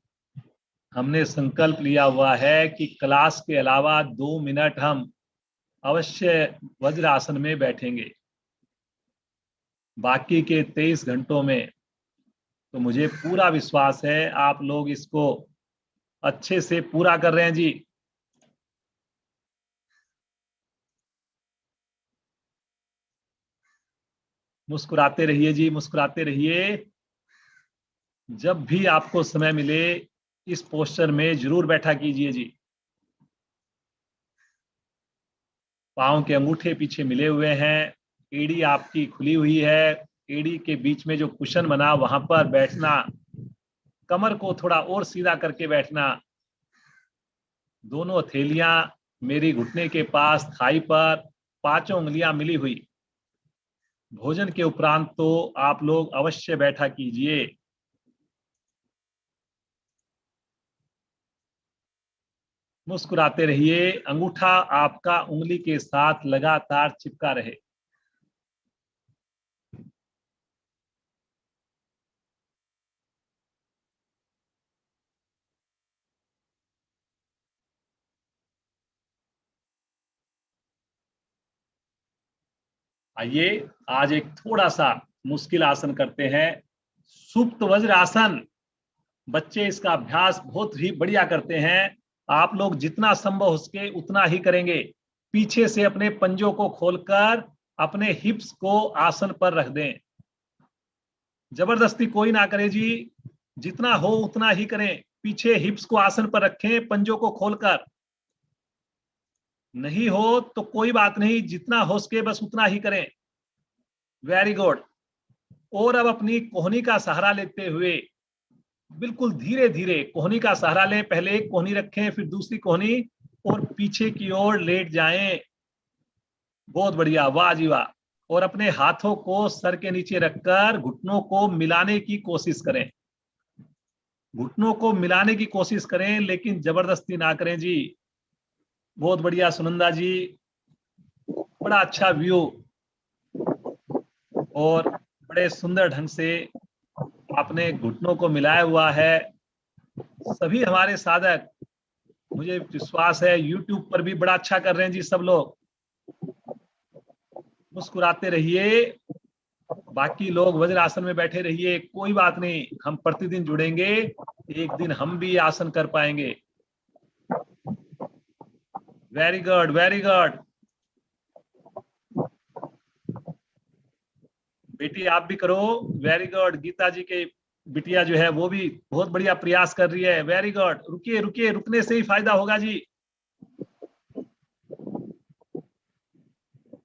हमने संकल्प लिया हुआ है कि क्लास के अलावा 2 मिनट हम अवश्य वज्र आसन में बैठेंगे। बाकी के 23 घंटों में तो मुझे पूरा विश्वास है आप लोग इसको अच्छे से पूरा कर रहे हैं जी। मुस्कुराते रहिए जी, मुस्कुराते रहिए। जब भी आपको समय मिले इस पोस्चर में जरूर बैठा कीजिए जी। पांव के अंगूठे पीछे मिले हुए हैं, एड़ी आपकी खुली हुई है, एड़ी के बीच में जो कुशन बना वहां पर बैठना, कमर को थोड़ा और सीधा करके बैठना, दोनों हथेलियां मेरी घुटने के पास थाई पर, पांचों उंगलियां मिली हुई। भोजन के उपरांत तो आप लोग अवश्य बैठा कीजिए। मुस्कुराते रहिए, अंगूठा आपका उंगली के साथ लगातार चिपका रहे। आइए आज एक थोड़ा सा मुश्किल आसन करते हैं, सुप्त वज्र आसन। बच्चे इसका अभ्यास बहुत ही बढ़िया करते हैं। आप लोग जितना संभव हो सके उतना ही करेंगे। पीछे से अपने पंजों को खोलकर अपने हिप्स को आसन पर रख दें। जबरदस्ती कोई ना करे जी, जितना हो उतना ही करें। पीछे हिप्स को आसन पर रखें, पंजों को खोलकर। नहीं हो तो कोई बात नहीं, जितना हो सके बस उतना ही करें। Very good. और अब अपनी कोहनी का सहारा लेते हुए बिल्कुल धीरे धीरे कोहनी का सहारा लें। पहले एक कोहनी रखें, फिर दूसरी कोहनी, और पीछे की ओर लेट जाएं। बहुत बढ़िया, वाह जी वाह। और अपने हाथों को सर के नीचे रखकर घुटनों को मिलाने की कोशिश करें। घुटनों को मिलाने की कोशिश करें, लेकिन जबरदस्ती ना करें जी। बहुत बढ़िया सुनंदा जी, बड़ा अच्छा व्यू और बड़े सुंदर ढंग से आपने घुटनों को मिलाया हुआ है। सभी हमारे साधक, मुझे विश्वास है YouTube पर भी बड़ा अच्छा कर रहे हैं जी सब लोग। मुस्कुराते रहिए, बाकी लोग वज्रासन में बैठे रहिए, कोई बात नहीं, हम प्रतिदिन जुड़ेंगे, एक दिन हम भी आसन कर पाएंगे। Very good, very good. बेटी आप भी करो, वेरी गुड। गीता जी के बिटिया जो है वो भी बहुत बढ़िया प्रयास कर रही है, वेरी गुड। रुकिए रुकिए, रुकने से ही फायदा होगा जी।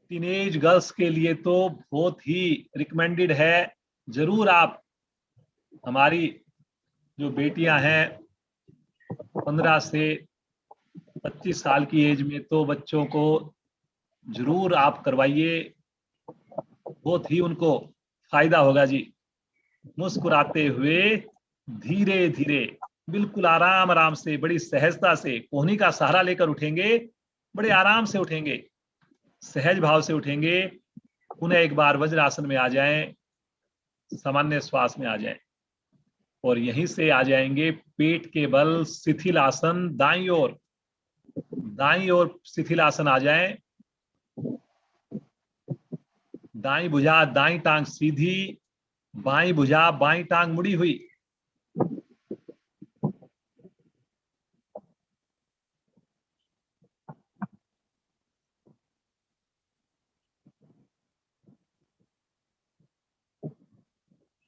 टीनेज गर्ल्स के लिए तो बहुत ही रिकमेंडेड है। जरूर आप, हमारी जो बेटियां हैं 15 से 25 साल की एज में, तो बच्चों को जरूर आप करवाइए, बहुत ही उनको फायदा होगा जी। मुस्कुराते हुए धीरे धीरे, बिल्कुल आराम आराम से, बड़ी सहजता से कोहनी का सहारा लेकर उठेंगे। बड़े आराम से उठेंगे, सहज भाव से उठेंगे। पुनः एक बार वज्रासन में आ जाएं, सामान्य श्वास में आ जाएं, और यहीं से आ जाएंगे पेट के बल शिथिल आसन। दाईं ओर, दाईं ओर शिथिल आसन आ जाएं। दाईं भुजा दाईं टांग सीधी, बाईं भुजा बाईं टांग मुड़ी हुई।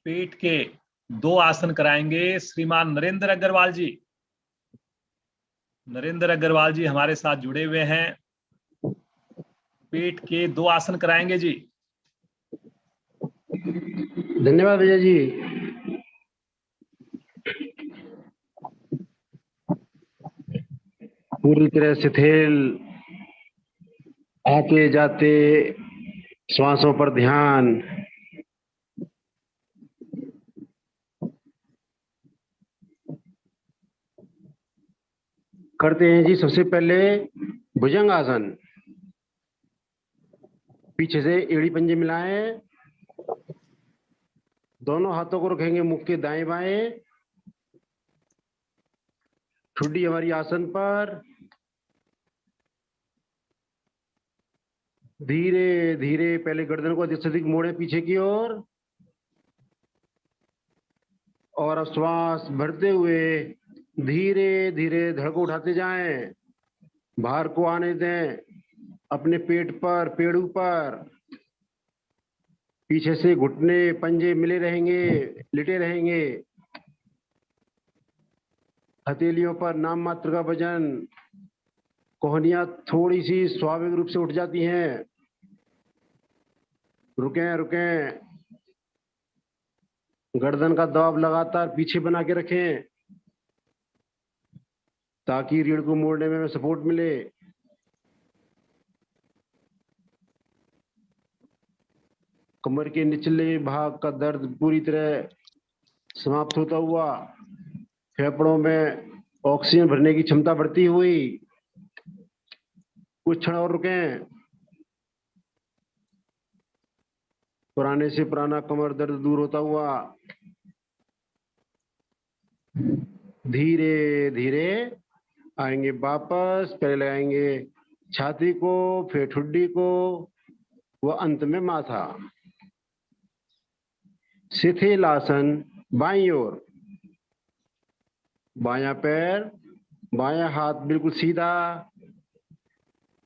पेट के 2 आसन कराएंगे श्रीमान नरेंद्र अग्रवाल जी। नरेंद्र अग्रवाल जी हमारे साथ जुड़े हुए हैं। पेट के 2 आसन कराएंगे जी। धन्यवाद भैया जी। पूरी तरह शिथिल, आते जाते श्वासों पर ध्यान। करते हैं जी। सबसे पहले भुजंग आसन। पीछे से एड़ी पंजे मिलाएं, दोनों हाथों को रखेंगे मुख के दाएं बाएं। ठुड्डी हमारी आसन पर। धीरे धीरे पहले गर्दन को अधिक से अधिक मोड़े पीछे की ओर, और अब श्वास भरते हुए धीरे धीरे धड़ को उठाते जाएं। भार को आने दें अपने पेट पर, पेड़ू पर। पीछे से घुटने पंजे मिले रहेंगे, लिटे रहेंगे। हथेलियों पर नाम मात्र का वजन। कोहनियां थोड़ी सी स्वाभाविक रूप से उठ जाती हैं। रुकें रुकें, गर्दन का दबाव लगातार पीछे बना के रखें ताकि रीढ़ को मोड़ने में सपोर्ट मिले। कमर के निचले भाग का दर्द पूरी तरह समाप्त होता हुआ, फेफड़ों में ऑक्सीजन भरने की क्षमता बढ़ती हुई। कुछ क्षण और रुकें। पुराने से पुराना कमर दर्द दूर होता हुआ धीरे धीरे आएंगे वापस। पहले लगाएंगे छाती को, फिर ठुड्डी को, व अंत में माथा। शिथिल आसन बाईं ओर, बायां पैर, बायां हाथ बिल्कुल सीधा,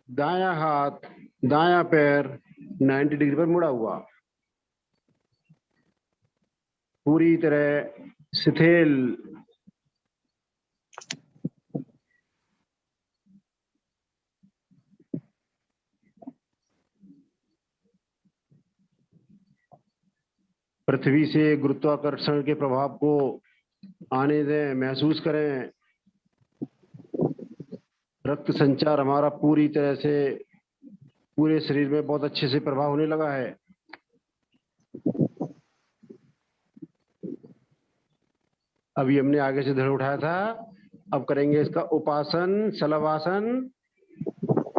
दायां हाथ, दायां पैर 90 डिग्री पर मुड़ा हुआ, पूरी तरह शिथिल। पृथ्वी से गुरुत्वाकर्षण के प्रभाव को आने दें, महसूस करें। रक्त संचार हमारा पूरी तरह से पूरे शरीर में बहुत अच्छे से प्रभाव होने लगा है। अभी हमने आगे से धड़ उठाया था, अब करेंगे इसका उपासन, शलभासन।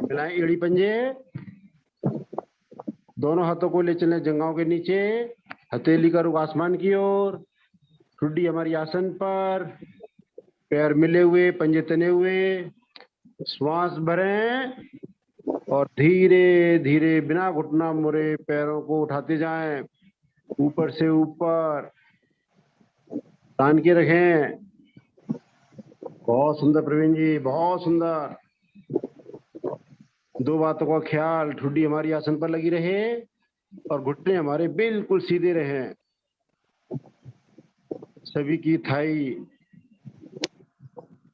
मिलाएं एड़ी पंजे, दोनों हाथों को ले चलें जंघाओं के नीचे, हथेली का रुख आसमान की ओर, ठुड्डी हमारी आसन पर, पैर मिले हुए, पंजे तने हुए। श्वास भरें और धीरे धीरे बिना घुटना मुड़े पैरों को उठाते जाएं, ऊपर से ऊपर तान के रखें। बहुत सुंदर प्रवीण जी, बहुत सुंदर। दो बातों का ख्याल, ठुड्डी हमारी आसन पर लगी रहे और घुटने हमारे बिल्कुल सीधे रहें। सभी की थाई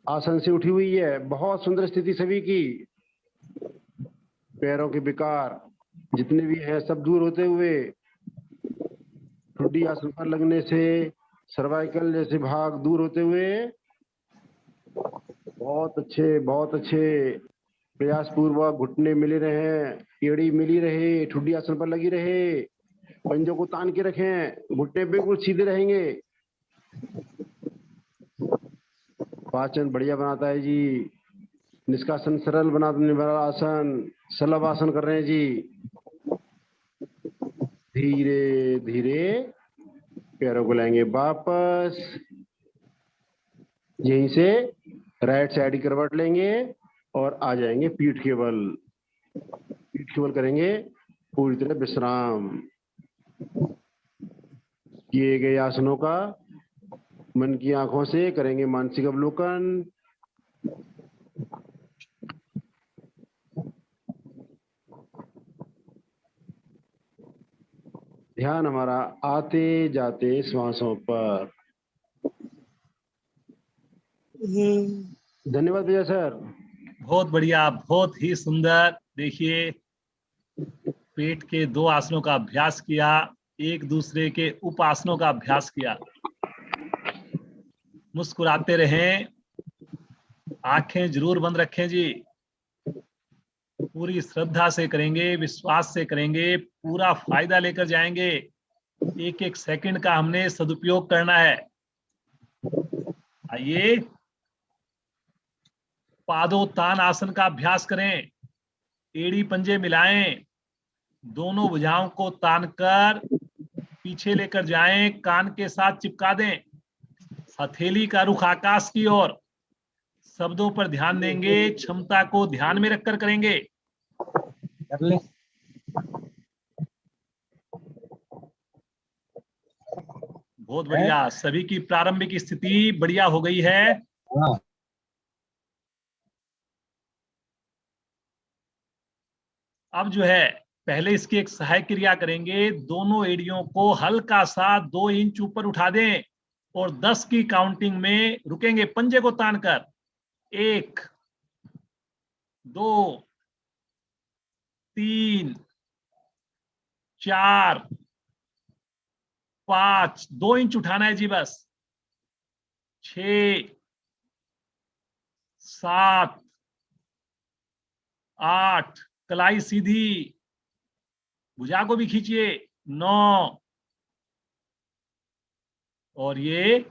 आसन से उठी हुई है, बहुत सुंदर स्थिति सभी की। पैरों के विकार जितने भी हैं सब दूर होते हुए, ठुड्डी आसन पर लगने से सर्वाइकल जैसे भाग दूर होते हुए। बहुत अच्छे, बहुत अच्छे। प्रयास पूर्वक घुटने मिले रहे, एड़ी मिली रहे, ठुड्डी आसन पर लगी रहे, पंजों को तान के रखें, घुटने बिल्कुल सीधे रहेंगे। पाचन बढ़िया बनाता है जी। निष्कासन सरल बनाने वाला आसन, शलभ आसन कर रहे हैं जी। धीरे धीरे पैरों को लाएंगे वापस, यहीं से राइट साइड की करवट लेंगे और आ जाएंगे पीठ के बल। पीठ के बल करेंगे पूरी तरह विश्राम। किए गए आसनों का मन की आंखों से करेंगे मानसिक अवलोकन। ध्यान हमारा आते जाते श्वासों पर। धन्यवाद भैया सर। बहुत बढ़िया, बहुत ही सुंदर। देखिए, पेट के दो आसनों का अभ्यास किया, एक दूसरे के उपासनों का अभ्यास किया। मुस्कुराते रहें, आंखें जरूर बंद रखें जी। पूरी श्रद्धा से करेंगे, विश्वास से करेंगे, पूरा फायदा लेकर जाएंगे। एक एक सेकंड का हमने सदुपयोग करना है। आइए, पादोत्तान आसन का अभ्यास करें। एड़ी पंजे मिलाएं, दोनों भुजाओं को तान कर पीछे लेकर जाएं, कान के साथ चिपका दें, हथेली का रुख आकाश की ओर। शब्दों पर ध्यान देंगे, क्षमता को ध्यान में रखकर करेंगे। कर ले। बहुत बढ़िया, सभी की प्रारंभिक स्थिति बढ़िया हो गई है। अब जो है, पहले इसकी एक सहायक क्रिया करेंगे। दोनों एड़ियों को हल्का सा 2 इंच ऊपर उठा दें और 10 की काउंटिंग में रुकेंगे, पंजे को तानकर। 1, 2, 3, 4, 5, 2 इंच उठाना है जी बस, 6, 7, 8, कलाई सीधी, भुजा को भी खींचिए, 9, और ये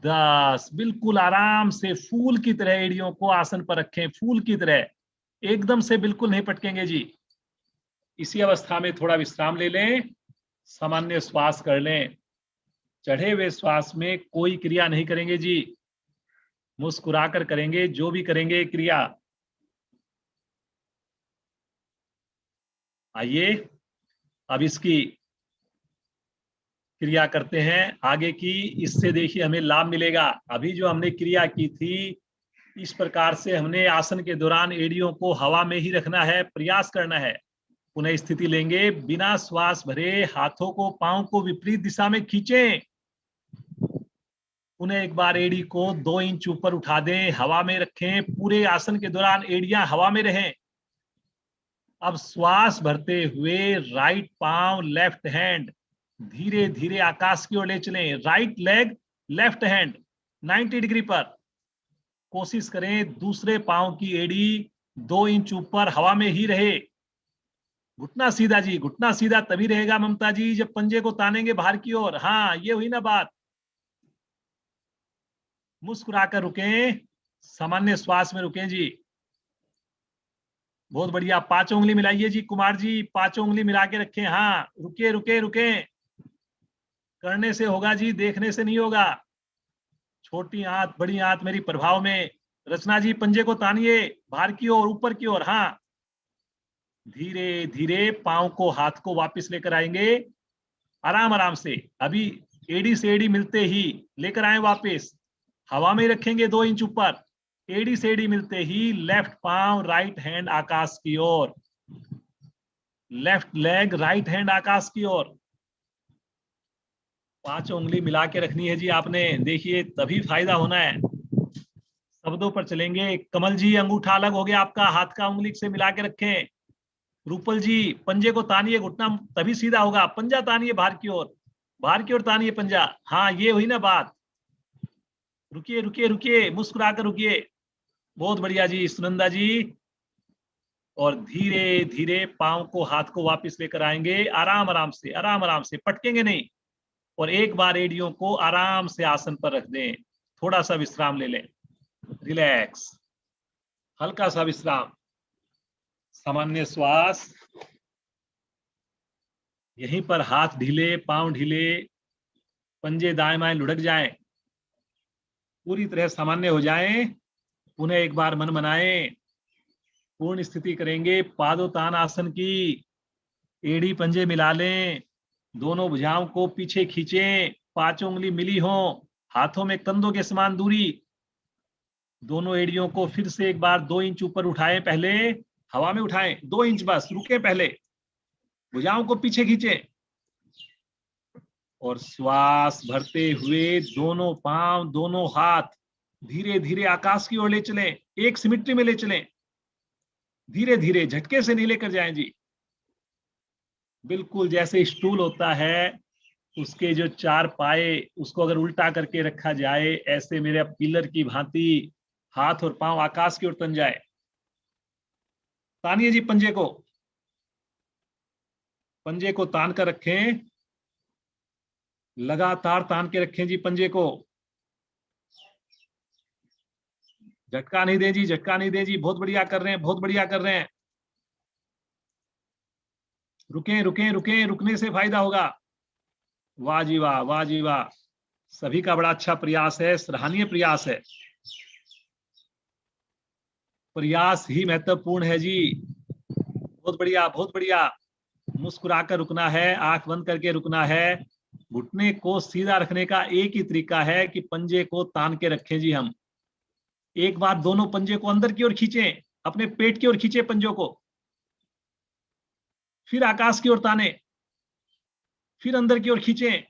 10। बिल्कुल आराम से फूल की तरह एड़ियों को आसन पर रखें, फूल की तरह, एकदम से बिल्कुल नहीं पटकेंगे जी। इसी अवस्था में थोड़ा विश्राम ले लें, सामान्य श्वास कर लें। चढ़े हुए श्वास में कोई क्रिया नहीं करेंगे जी, मुस्कुराकर करेंगे जो भी करेंगे क्रिया। आइए अब इसकी क्रिया करते हैं आगे की। इससे देखिए हमें लाभ मिलेगा। अभी जो हमने क्रिया की थी, इस प्रकार से हमने आसन के दौरान एड़ियों को हवा में ही रखना है, प्रयास करना है। पुनः स्थिति लेंगे, बिना श्वास भरे हाथों को, पांव को विपरीत दिशा में खींचें। पुनः एक बार एड़ी को 2 इंच ऊपर उठा दें, हवा में रखें। पूरे आसन के दौरान एड़ियां हवा में रहें। अब श्वास भरते हुए राइट पांव, लेफ्ट हैंड धीरे धीरे आकाश की ओर ले चलें। Right leg, left hand 90 degree पर। कोशिश करें दूसरे पांव की एड़ी 2 इंच ऊपर हवा में ही रहे। घुटना सीधा जी, घुटना सीधा तभी रहेगा ममता जी जब पंजे को तानेंगे बाहर की ओर। हाँ, ये हुई ना बात। मुस्कुराकर रुकें, सामान्य श्वास में रुकें जी। बहुत बढ़िया। 5 उंगली मिलाइए जी कुमार जी, 5 उंगली मिला के रखें। हाँ, रुके रुके रुके। करने से होगा जी, देखने से नहीं होगा। छोटी हाथ बड़ी हाथ मेरी प्रभाव में। रचना जी पंजे को तानिए बाहर की ओर, ऊपर की ओर। हाँ, धीरे धीरे पांव को, हाथ को वापस लेकर आएंगे, आराम आराम से। अभी एड़ी से एड़ी मिलते ही लेकर आए वापस, हवा में रखेंगे 2 इंच ऊपर। एड़ी से एड़ी मिलते ही लेफ्ट पांव, राइट हैंड आकाश की ओर, लेफ्ट लेग, राइट हैंड आकाश की ओर। 5 उंगली मिला के रखनी है जी आपने, देखिए तभी फायदा होना है। शब्दों पर चलेंगे। कमल जी अंगूठा अलग हो गया आपका, हाथ का उंगली से मिला के रखें। रूपल जी पंजे को तानिए, घुटना तभी सीधा होगा। पंजा तानिए बाहर की ओर, बाहर की ओर तानिए पंजा। हाँ, ये हुई ना बात। रुकिए रुकिए रुकिए, मुस्कुराकर रुकिए। बहुत बढ़िया जी सुनंदा जी। और धीरे धीरे पांव को, हाथ को वापस लेकर आएंगे, आराम आराम से, आराम आराम से, पटकेंगे नहीं। और एक बार एड़ियों को आराम से आसन पर रख दें। थोड़ा सा विश्राम ले लें, रिलैक्स, हल्का सा विश्राम, सामान्य श्वास। यहीं पर हाथ ढीले, पांव ढीले, पंजे दाएं बाएं लुढ़क जाएं, पूरी तरह सामान्य हो जाएं। पुनः एक बार मन बनाएं, पूर्ण स्थिति करेंगे पादोत्तान आसन की। एड़ी पंजे मिला लें, दोनों भुजाओं को पीछे खींचें, 5 उंगली मिली हो, हाथों में कंधों के समान दूरी। दोनों एड़ियों को फिर से एक बार 2 इंच ऊपर उठाएं, पहले हवा में उठाएं 2 इंच बस, रुके पहले, भुजाओं को पीछे खींचें। और श्वास भरते हुए दोनों पांव, दोनों हाथ धीरे धीरे आकाश की ओर ले चलें, एक सिमिट्री में ले चलें। धीरे धीरे, झटके से नहीं लेकर जाएं जी। बिल्कुल जैसे स्टूल होता है, उसके जो 4 पाए, उसको अगर उल्टा करके रखा जाए, ऐसे मेरे पिलर की भांति हाथ और पांव आकाश की ओर तन जाए। तानिए जी पंजे को, पंजे को तान कर रखें, लगातार तान के रखें जी पंजे को। झटका नहीं दें जी, झटका नहीं दें जी। बहुत बढ़िया कर रहे हैं, बहुत बढ़िया कर रहे हैं। रुकें रुकें रुकें, रुकने से फायदा होगा। वाह जी वाह, वाह जी वाह। सभी का बड़ा अच्छा प्रयास है, सराहनीय प्रयास है। प्रयास ही महत्वपूर्ण है जी। बहुत बढ़िया, बहुत बढ़िया। मुस्कुराकर रुकना है, आंख बंद करके रुकना है। घुटने को सीधा रखने का एक ही तरीका है कि पंजे को तान के रखें जी हम। एक बार दोनों पंजे को अंदर की ओर खींचें, अपने पेट की ओर खींचे पंजों को, फिर आकाश की ओर ताने, फिर अंदर की ओर खींचें,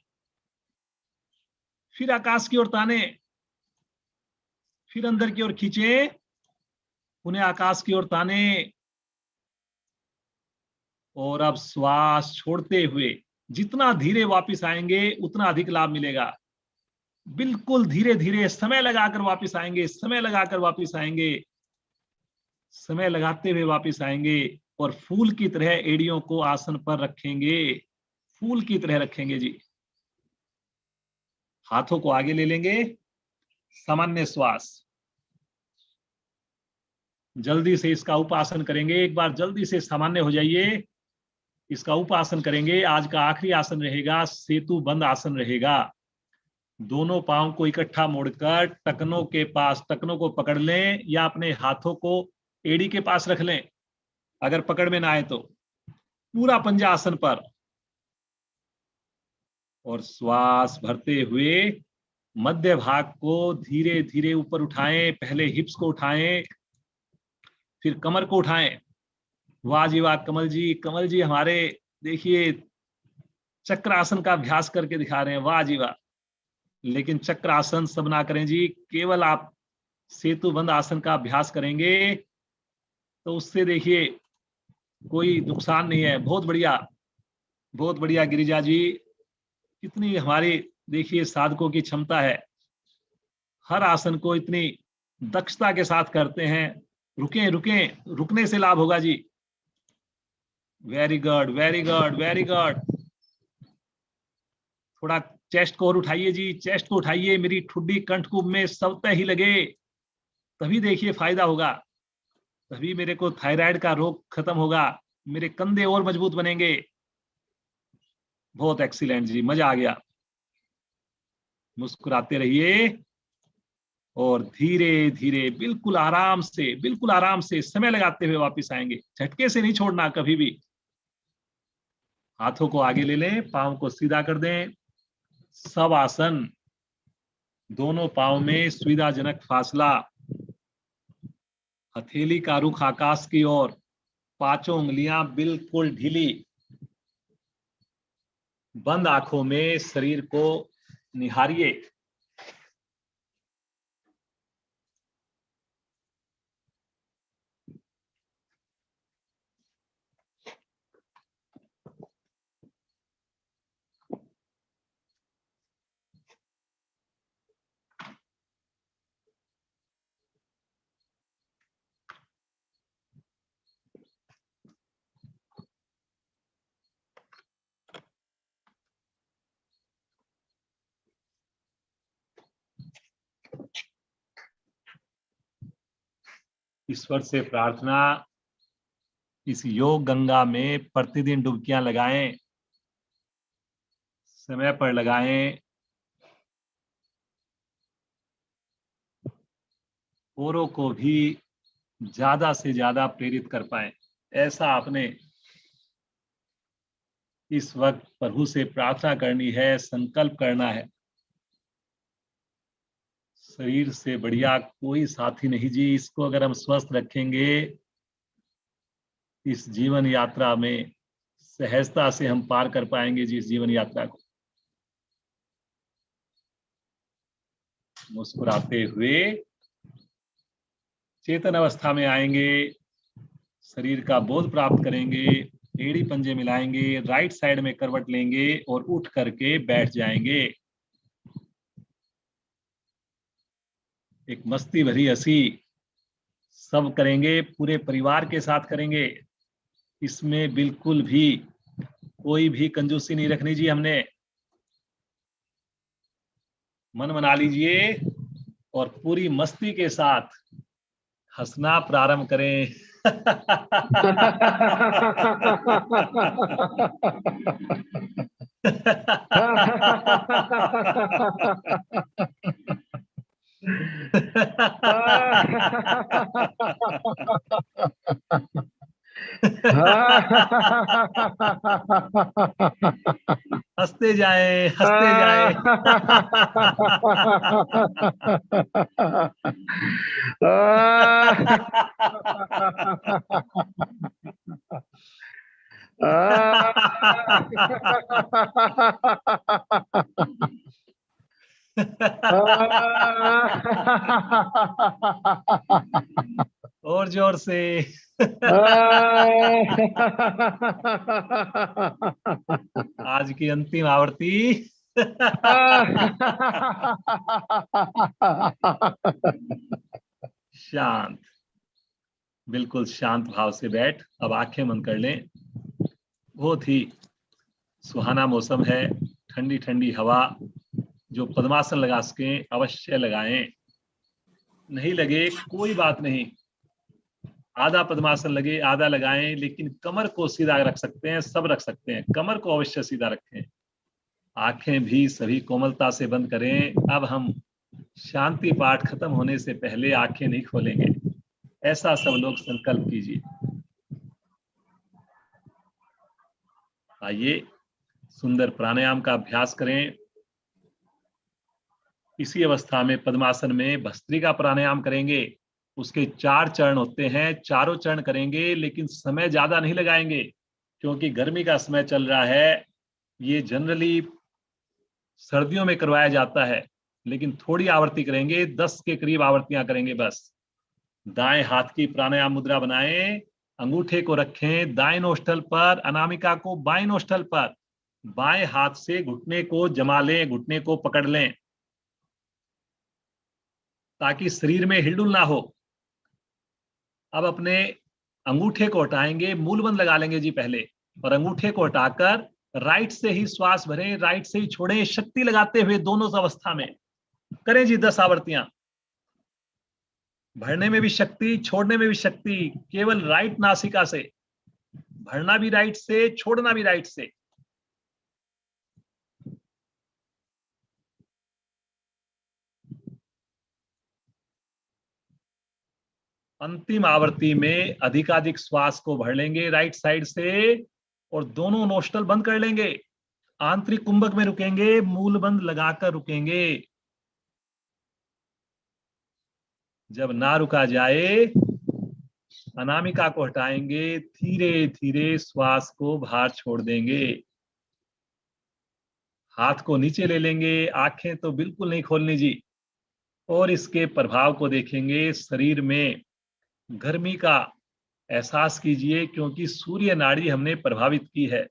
फिर आकाश की ओर ताने, फिर अंदर की ओर खींचें, उन्हें आकाश की ओर ताने। और अब श्वास छोड़ते हुए जितना धीरे वापस आएंगे उतना अधिक लाभ मिलेगा। बिल्कुल धीरे धीरे समय लगाकर वापस आएंगे, समय लगाकर वापस आएंगे, समय लगाते हुए वापस आएंगे और फूल की तरह एड़ियों को आसन पर रखेंगे, फूल की तरह रखेंगे जी। हाथों को आगे ले लेंगे, सामान्य श्वास। जल्दी से इसका उपासन करेंगे, एक बार जल्दी से सामान्य हो जाइए। इसका उपासन करेंगे। आज का आखिरी आसन रहेगा, सेतु बंद आसन रहेगा। दोनों पांव को इकट्ठा मोड़कर टखनों के पास, टखनों को पकड़ लें या अपने हाथों को एड़ी के पास रख लें, अगर पकड़ में ना आए तो। पूरा पंजा आसन पर, और श्वास भरते हुए मध्य भाग को धीरे धीरे ऊपर उठाएं। पहले हिप्स को उठाएं, फिर कमर को उठाएं। वाह जी वाह कमल जी, कमल जी हमारे देखिए चक्रासन का अभ्यास करके दिखा रहे हैं, वाह जी वाह। लेकिन चक्रासन सब ना करें जी, केवल आप सेतु बंद आसन का अभ्यास करेंगे तो उससे देखिए कोई नुकसान नहीं है। बहुत बढ़िया, बहुत बढ़िया गिरिजा जी, कितनी हमारी देखिए साधकों की क्षमता है, हर आसन को इतनी दक्षता के साथ करते हैं। रुकें रुकें, रुकने से लाभ होगा जी। Very good very good very good. थोड़ा चेस्ट को और उठाइए जी, चेस्ट को उठाइए, मेरी ठुड्डी कंठकुंभ में सब तय ही लगे, तभी देखिए फायदा होगा, तभी मेरे को थायराइड का रोग खत्म होगा, मेरे कंधे और मजबूत बनेंगे। बहुत एक्सीलेंट जी, मजा आ गया। मुस्कुराते रहिए और धीरे धीरे बिल्कुल आराम से, बिल्कुल आराम से समय लगाते हुए वापस आएंगे। झटके से नहीं छोड़ना कभी भी। हाथों को आगे ले लें, पांव को सीधा कर दें। सब आसन, दोनों पांव में सुविधाजनक फासला, हथेली का रुख आकाश की ओर, पांचों उंगलियां बिल्कुल ढीली, बंद आंखों में शरीर को निहारिए। ईश्वर से प्रार्थना, इस योग गंगा में प्रतिदिन डुबकियां लगाएं, समय पर लगाएं, औरों को भी ज्यादा से ज्यादा प्रेरित कर पाएं। ऐसा आपने इस वक्त प्रभु से प्रार्थना करनी है, संकल्प करना है। शरीर से बढ़िया कोई साथी नहीं जी। इसको अगर हम स्वस्थ रखेंगे, इस जीवन यात्रा में सहजता से हम पार कर पाएंगे जी इस जीवन यात्रा को। मुस्कुराते हुए चेतन अवस्था में आएंगे, शरीर का बोध प्राप्त करेंगे, एड़ी पंजे मिलाएंगे, राइट साइड में करवट लेंगे और उठ करके बैठ जाएंगे। एक मस्ती भरी हंसी सब करेंगे, पूरे परिवार के साथ करेंगे। इसमें बिल्कुल भी कोई भी कंजूसी नहीं रखनी जी। हमने मन बना लीजिए और पूरी मस्ती के साथ हंसना प्रारंभ करें। हंसते जाए, हंसते जाए। और जोर से। आज की अंतिम आवर्ती। शांत, बिल्कुल शांत भाव से बैठ। अब आंखें बंद कर लें। बहुत ही सुहाना मौसम है, ठंडी ठंडी हवा। जो पद्मासन लगा सकें अवश्य लगाएं, नहीं लगे कोई बात नहीं। आधा पद्मासन लगे आधा लगाएं, लेकिन कमर को सीधा रख सकते हैं, सब रख सकते हैं, कमर को अवश्य सीधा रखें। आंखें भी सभी कोमलता से बंद करें। अब हम शांति पाठ खत्म होने से पहले आंखें नहीं खोलेंगे, ऐसा सब लोग संकल्प कीजिए। आइए सुंदर प्राणायाम का अभ्यास करें। इसी अवस्था में पद्मासन में भस्त्रिका प्राणायाम करेंगे। उसके 4 चरण होते हैं, चारों चरण करेंगे, लेकिन समय ज्यादा नहीं लगाएंगे क्योंकि गर्मी का समय चल रहा है। ये जनरली सर्दियों में करवाया जाता है, लेकिन थोड़ी आवृत्ति करेंगे, 10 के करीब आवृत्तियां करेंगे बस। दाएं हाथ की प्राणायाम मुद्रा बनाएं, अंगूठे को रखें दाएं नोस्टल पर, अनामिका को बाएं नोस्टल पर। बाएं हाथ से घुटने को जमा लें, घुटने को पकड़ लें ताकि शरीर में हिलडुल ना हो। अब अपने अंगूठे को हटाएंगे, मूलबंद लगा लेंगे जी पहले, और अंगूठे को हटाकर राइट से ही श्वास भरें, राइट से ही छोड़ें, शक्ति लगाते हुए दोनों अवस्था में करें जी 10 आवृत्तियां। भरने में भी शक्ति, छोड़ने में भी शक्ति, केवल राइट नासिका से। भरना भी राइट से, छोड़ना भी राइट से। अंतिम आवृत्ति में अधिकाधिक श्वास को भर लेंगे राइट साइड से और दोनों नोस्टल बंद कर लेंगे। आंतरिक कुंभक में रुकेंगे, मूल बंद लगाकर रुकेंगे। जब ना रुका जाए अनामिका को हटाएंगे, धीरे धीरे श्वास को बाहर छोड़ देंगे। हाथ को नीचे ले लेंगे, आंखें तो बिल्कुल नहीं खोलनी जी। और इसके प्रभाव को देखेंगे शरीर में। गर्मी का एहसास कीजिए क्योंकि सूर्य नाड़ी हमने प्रभावित की है।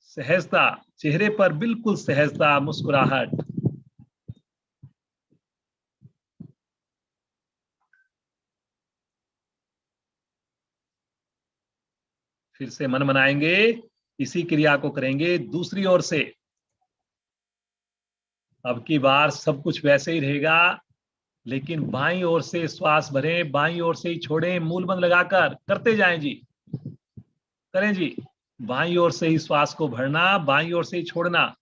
सहजता, चेहरे पर बिल्कुल सहजता, मुस्कुराहट। फिर से मन बनाएंगे, इसी क्रिया को करेंगे दूसरी ओर से। अब की बार सब कुछ वैसे ही रहेगा, लेकिन बाईं ओर से श्वास भरें, बाईं ओर से ही छोड़ें, मूल बंद लगाकर करते जाएं जी। करें जी, बाईं ओर से ही श्वास को भरना, बाईं ओर से ही छोड़ना,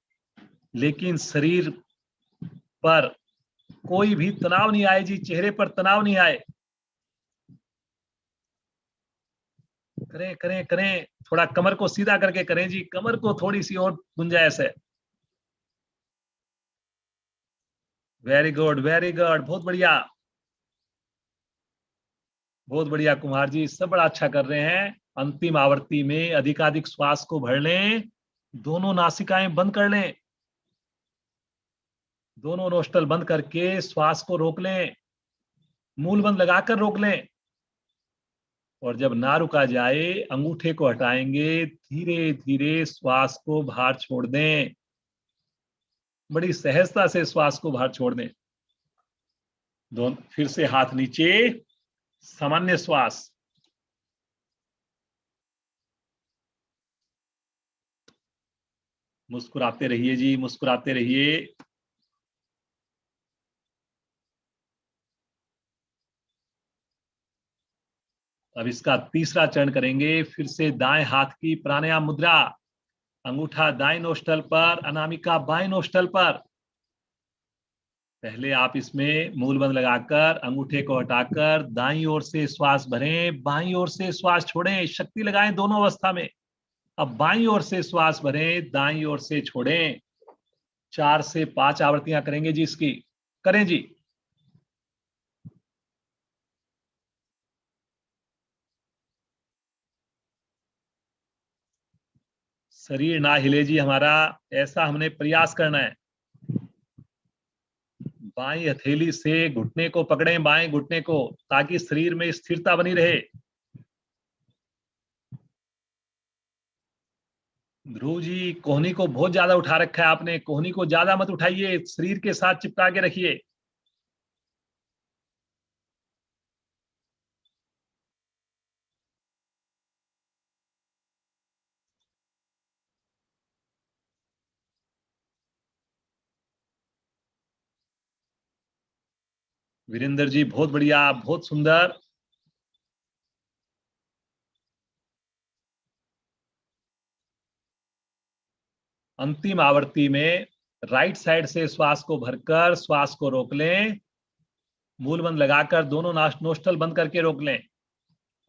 लेकिन शरीर पर कोई भी तनाव नहीं आए जी, चेहरे पर तनाव नहीं आए। करें करें करें, थोड़ा कमर को सीधा करके करें जी, कमर को थोड़ी सी और गुंजाइश है। वेरी गुड वेरी गुड, बहुत बढ़िया बहुत बढ़िया कुमार जी, सब बड़ा अच्छा कर रहे हैं। अंतिम आवृत्ति में अधिकाधिक श्वास को भर लें, दोनों नासिकाएं बंद कर लें, दोनों नोस्टल बंद करके श्वास को रोक लें, मूल बंद लगाकर रोक लें। और जब ना रुका जाए अंगूठे को हटाएंगे, धीरे धीरे श्वास को बाहर छोड़ दें, बड़ी सहजता से श्वास को बाहर छोड़ दें। दोनों फिर से हाथ नीचे, सामान्य श्वास। मुस्कुराते रहिए जी, मुस्कुराते रहिए। अब इसका तीसरा चरण करेंगे। फिर से दाएं हाथ की प्राणायाम मुद्रा, अंगूठा दाएं नोस्टल पर, अनामिका बाएं नोस्टल पर। पहले आप इसमें मूल बंद लगाकर अंगूठे को हटाकर दाईं ओर से श्वास भरें, बाईं ओर से श्वास छोड़ें, शक्ति लगाएं दोनों अवस्था में। अब बाईं ओर से श्वास भरें, दाईं ओर से छोड़ें। 4 से 5 आवृत्तियां करेंगे जी इसकी। करें जी। शरीर ना हिले जी हमारा, ऐसा हमने प्रयास करना है। बाईं हथेली से घुटने को पकड़ें, बाएं घुटने को, ताकि शरीर में स्थिरता बनी रहे। ध्रुव जी, कोहनी को बहुत ज्यादा उठा रखा है आपने, कोहनी को ज्यादा मत उठाइए, शरीर के साथ चिपका के रखिए। वीरेंद्र जी बहुत बढ़िया, बहुत सुंदर। अंतिम आवृत्ति में राइट साइड से श्वास को भरकर श्वास को रोक लें, मूल बंद लगाकर दोनों नोस्ट्रल बंद करके रोक लें,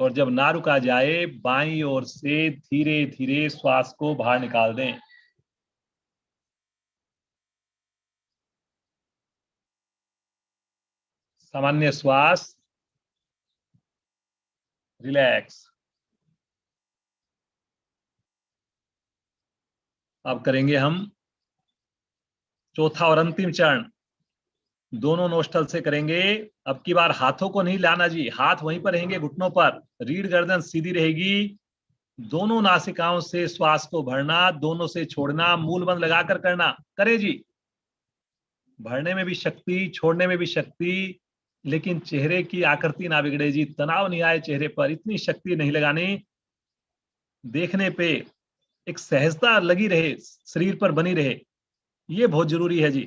और जब ना रुका जाए बाईं ओर से धीरे धीरे श्वास को बाहर निकाल दें। सामान्य श्वास, रिलैक्स। अब करेंगे हम चौथा और अंतिम चरण, दोनों नोस्ट्रल से करेंगे। अब की बार हाथों को नहीं लाना जी, हाथ वहीं पर रहेंगे घुटनों पर, रीढ़ गर्दन सीधी रहेगी। दोनों नासिकाओं से श्वास को भरना, दोनों से छोड़ना, मूल बंद लगाकर करना। करें जी। भरने में भी शक्ति, छोड़ने में भी शक्ति, लेकिन चेहरे की आकृति ना बिगड़े जी, तनाव नहीं आए चेहरे पर, इतनी शक्ति नहीं लगानी। देखने पे एक सहजता लगी रहे, शरीर पर बनी रहे, ये बहुत जरूरी है जी।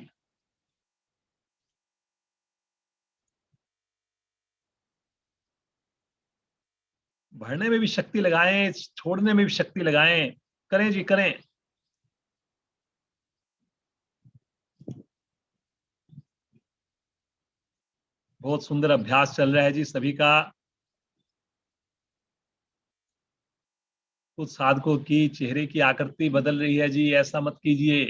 भरने में भी शक्ति लगाएं, छोड़ने में भी शक्ति लगाएं। करें जी, करें। बहुत सुंदर अभ्यास चल रहा है जी सभी का। कुछ साधकों की चेहरे की आकृति बदल रही है जी, ऐसा मत कीजिए।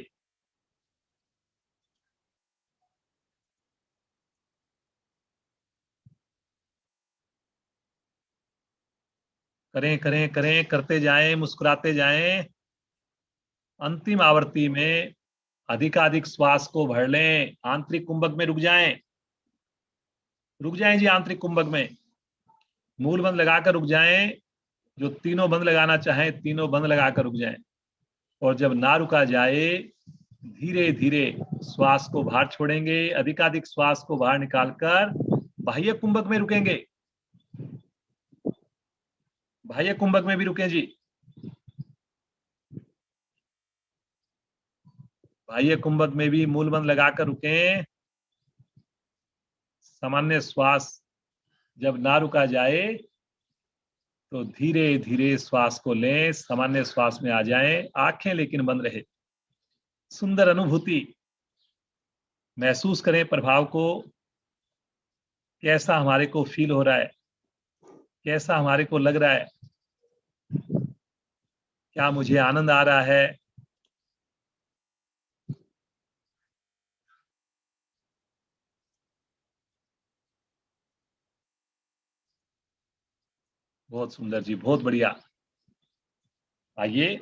करें करें करें, करते जाएं, मुस्कुराते जाएं। अंतिम आवृत्ति में अधिकाधिक श्वास को भर लें, आंतरिक कुंभक में रुक जाएं, रुक जाएं जी, आंतरिक कुंभक में मूल बंद लगाकर रुक जाएं। जो तीनों बंद लगाना चाहें तीनों बंद लगाकर रुक जाएं, और जब ना रुका जाए धीरे धीरे श्वास को बाहर छोड़ेंगे, अधिकाधिक श्वास को बाहर निकालकर बाह्य कुंभक में रुकेंगे। बाह्य कुंभक में भी रुकें जी। बाह्य कुंभक में भी मूल बंद लगाकर रुकें। सामान्य श्वास जब ना रुका जाए तो धीरे धीरे श्वास को लें, सामान्य श्वास में आ जाएं, आंखें लेकिन बंद रहे। सुंदर अनुभूति महसूस करें, प्रभाव को, कैसा हमारे को फील हो रहा है, कैसा हमारे को लग रहा है, क्या मुझे आनंद आ रहा है। बहुत सुंदर जी, बहुत बढ़िया। आइए,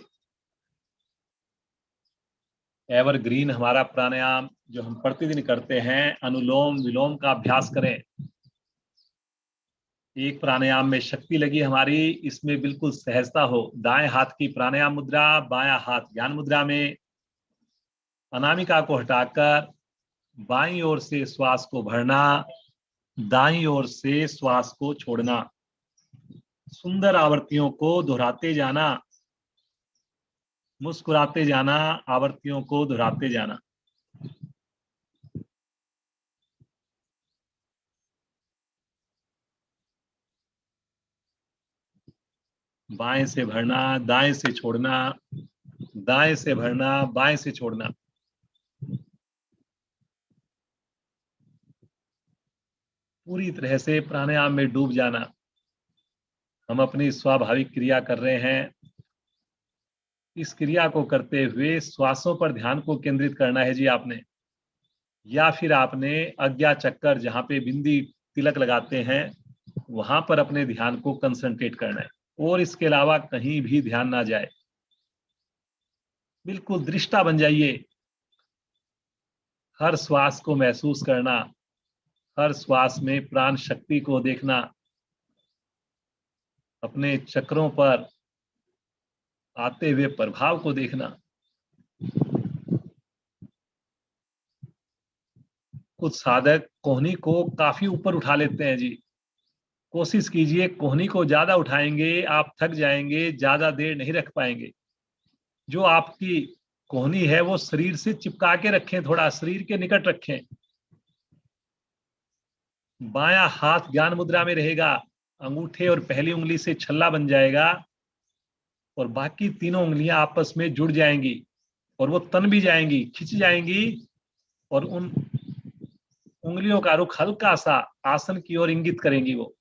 एवरग्रीन हमारा प्राणायाम जो हम प्रतिदिन करते हैं, अनुलोम विलोम का अभ्यास करें। एक प्राणायाम में शक्ति लगी हमारी, इसमें बिल्कुल सहजता हो। दाएं हाथ की प्राणायाम मुद्रा, बायां हाथ ज्ञान मुद्रा में, अनामिका को हटाकर बाईं ओर से श्वास को भरना, दाईं ओर से श्वास को छोड़ना। सुंदर आवृत्तियों को दोहराते जाना, मुस्कुराते जाना, आवृत्तियों को दोहराते जाना। बाएं से भरना, दाएं से छोड़ना, दाएं से भरना, बाएं से छोड़ना। पूरी तरह से प्राणायाम में डूब जाना। हम अपनी स्वाभाविक क्रिया कर रहे हैं, इस क्रिया को करते हुए श्वासों पर ध्यान को केंद्रित करना है जी आपने, या फिर आपने आज्ञा चक्कर जहां पे बिंदी तिलक लगाते हैं वहां पर अपने ध्यान को कंसंट्रेट करना है, और इसके अलावा कहीं भी ध्यान ना जाए। बिल्कुल दृष्टा बन जाइए, हर श्वास को महसूस करना, हर श्वास में प्राण शक्ति को देखना, अपने चक्रों पर आते हुए प्रभाव को देखना। कुछ साधक कोहनी को काफी ऊपर उठा लेते हैं जी। कोशिश कीजिए, कोहनी को ज्यादा उठाएंगे आप थक जाएंगे, ज्यादा देर नहीं रख पाएंगे। जो आपकी कोहनी है वो शरीर से चिपका के रखें, थोड़ा शरीर के निकट रखें। बायां हाथ ज्ञान मुद्रा में रहेगा, अंगूठे और पहली उंगली से छल्ला बन जाएगा और बाकी तीनों उंगलियां आपस में जुड़ जाएंगी और वो तन भी जाएंगी, खिंच जाएंगी और उन उंगलियों का रुख हल्का सा आसन की ओर इंगित करेंगी वो।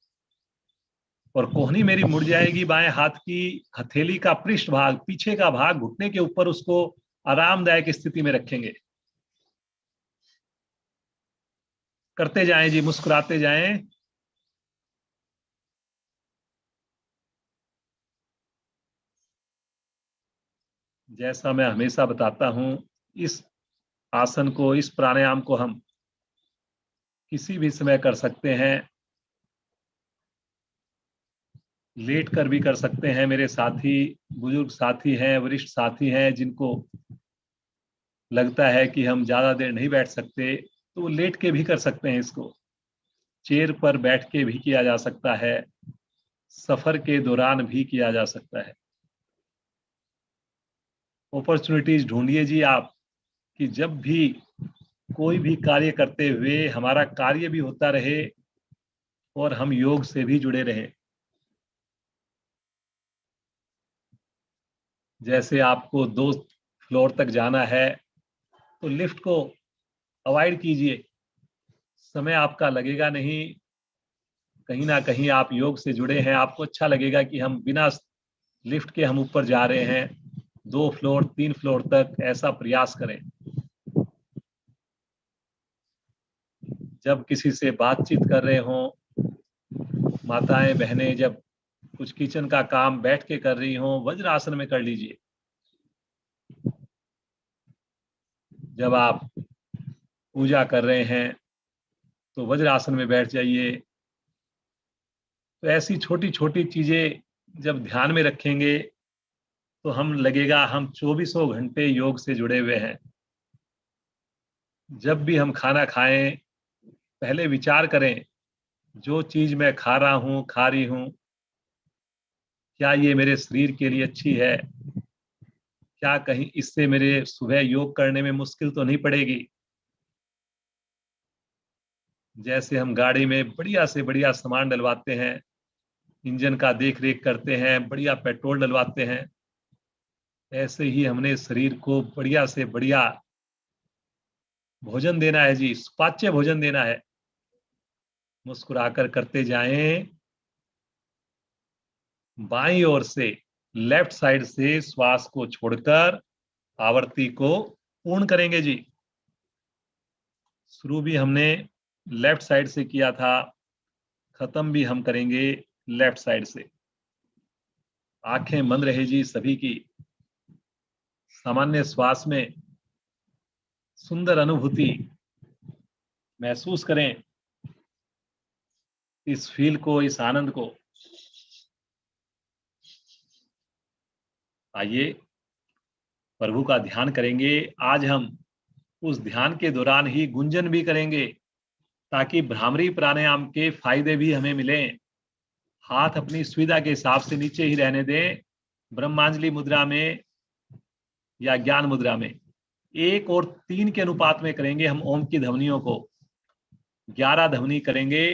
और कोहनी मेरी मुड़ जाएगी, बाएं हाथ की हथेली का पृष्ठ भाग, पीछे का भाग घुटने के ऊपर, उसको आरामदायक स्थिति में रखेंगे। करते जाएं जी, मुस्कुराते जाएं। जैसा मैं हमेशा बताता हूं, इस आसन को, इस प्राणायाम को हम किसी भी समय कर सकते हैं, लेट कर भी कर सकते हैं। मेरे साथी, बुजुर्ग साथी हैं, वरिष्ठ साथी हैं, जिनको लगता है कि हम ज्यादा देर नहीं बैठ सकते, तो वो लेट के भी कर सकते हैं। इसको चेयर पर बैठ के भी किया जा सकता है, सफर के दौरान भी किया जा सकता है। अपॉर्चुनिटीज ढूंढिए जी आप, कि जब भी कोई भी कार्य करते हुए हमारा कार्य भी होता रहे और हम योग से भी जुड़े रहे। जैसे आपको 2 फ्लोर तक जाना है तो लिफ्ट को अवॉइड कीजिए, समय आपका लगेगा नहीं। कहीं ना कहीं आप योग से जुड़े हैं, आपको अच्छा लगेगा कि हम बिना लिफ्ट के हम ऊपर जा रहे हैं, 2 फ्लोर 3 फ्लोर तक, ऐसा प्रयास करें। जब किसी से बातचीत कर रहे हों, माताएं बहनें जब कुछ किचन का काम बैठ के कर रही हों, वज्रासन में कर लीजिए। जब आप पूजा कर रहे हैं तो वज्रासन में बैठ जाइए। तो ऐसी छोटी छोटी चीजें जब ध्यान में रखेंगे तो हम लगेगा हम 24 घंटे योग से जुड़े हुए हैं। जब भी हम खाना खाएं, पहले विचार करें, जो चीज मैं खा रहा हूं, खा रही हूं, क्या ये मेरे शरीर के लिए अच्छी है? क्या कहीं इससे मेरे सुबह योग करने में मुश्किल तो नहीं पड़ेगी? जैसे हम गाड़ी में बढ़िया से बढ़िया सामान डलवाते हैं, इंजन का देख रेख करते हैं, बढ़िया पेट्रोल डलवाते हैं, ऐसे ही हमने शरीर को बढ़िया से बढ़िया भोजन देना है जी, सुपाच्य भोजन देना है। मुस्कुराकर करते जाएं। बाईं ओर से, लेफ्ट साइड से श्वास को छोड़कर आवर्ती को पूर्ण करेंगे जी। शुरू भी हमने लेफ्ट साइड से किया था, खत्म भी हम करेंगे लेफ्ट साइड से। आंखें बंद रहे जी सभी की। सामान्य श्वास में सुंदर अनुभूति महसूस करें, इस फील को, इस आनंद को। आइए प्रभु का ध्यान करेंगे। आज हम उस ध्यान के दौरान ही गुंजन भी करेंगे, ताकि भ्रामरी प्राणायाम के फायदे भी हमें मिलें। हाथ अपनी सुविधा के हिसाब से नीचे ही रहने दें, ब्रह्मांजलि मुद्रा में या ज्ञान मुद्रा में। 1 और 3 के अनुपात में करेंगे हम ओम की ध्वनियों को। 11 ध्वनि करेंगे।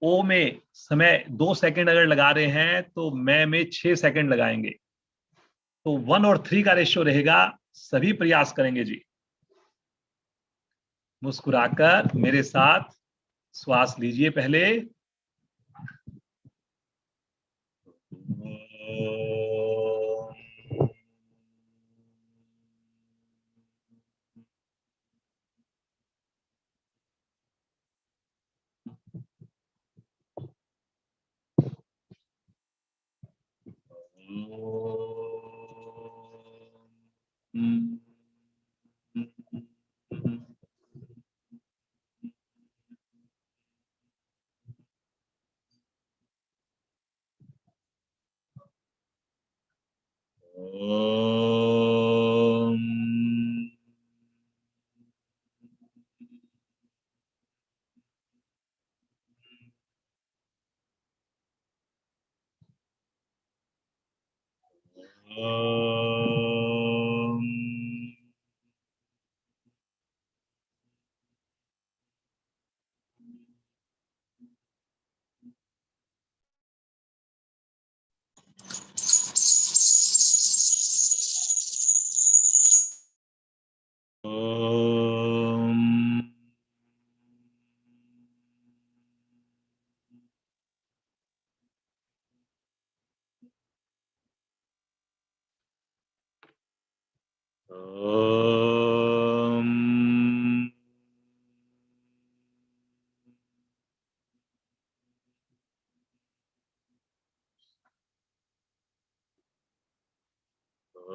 ओ में समय 2 सेकंड अगर लगा रहे हैं तो मैं में 6 सेकंड लगाएंगे। तो 1 और 3 का रेशियो रहेगा। सभी प्रयास करेंगे जी। मुस्कुराकर मेरे साथ श्वास लीजिए पहले। ओम। ओम। ओम। ओम। ओम।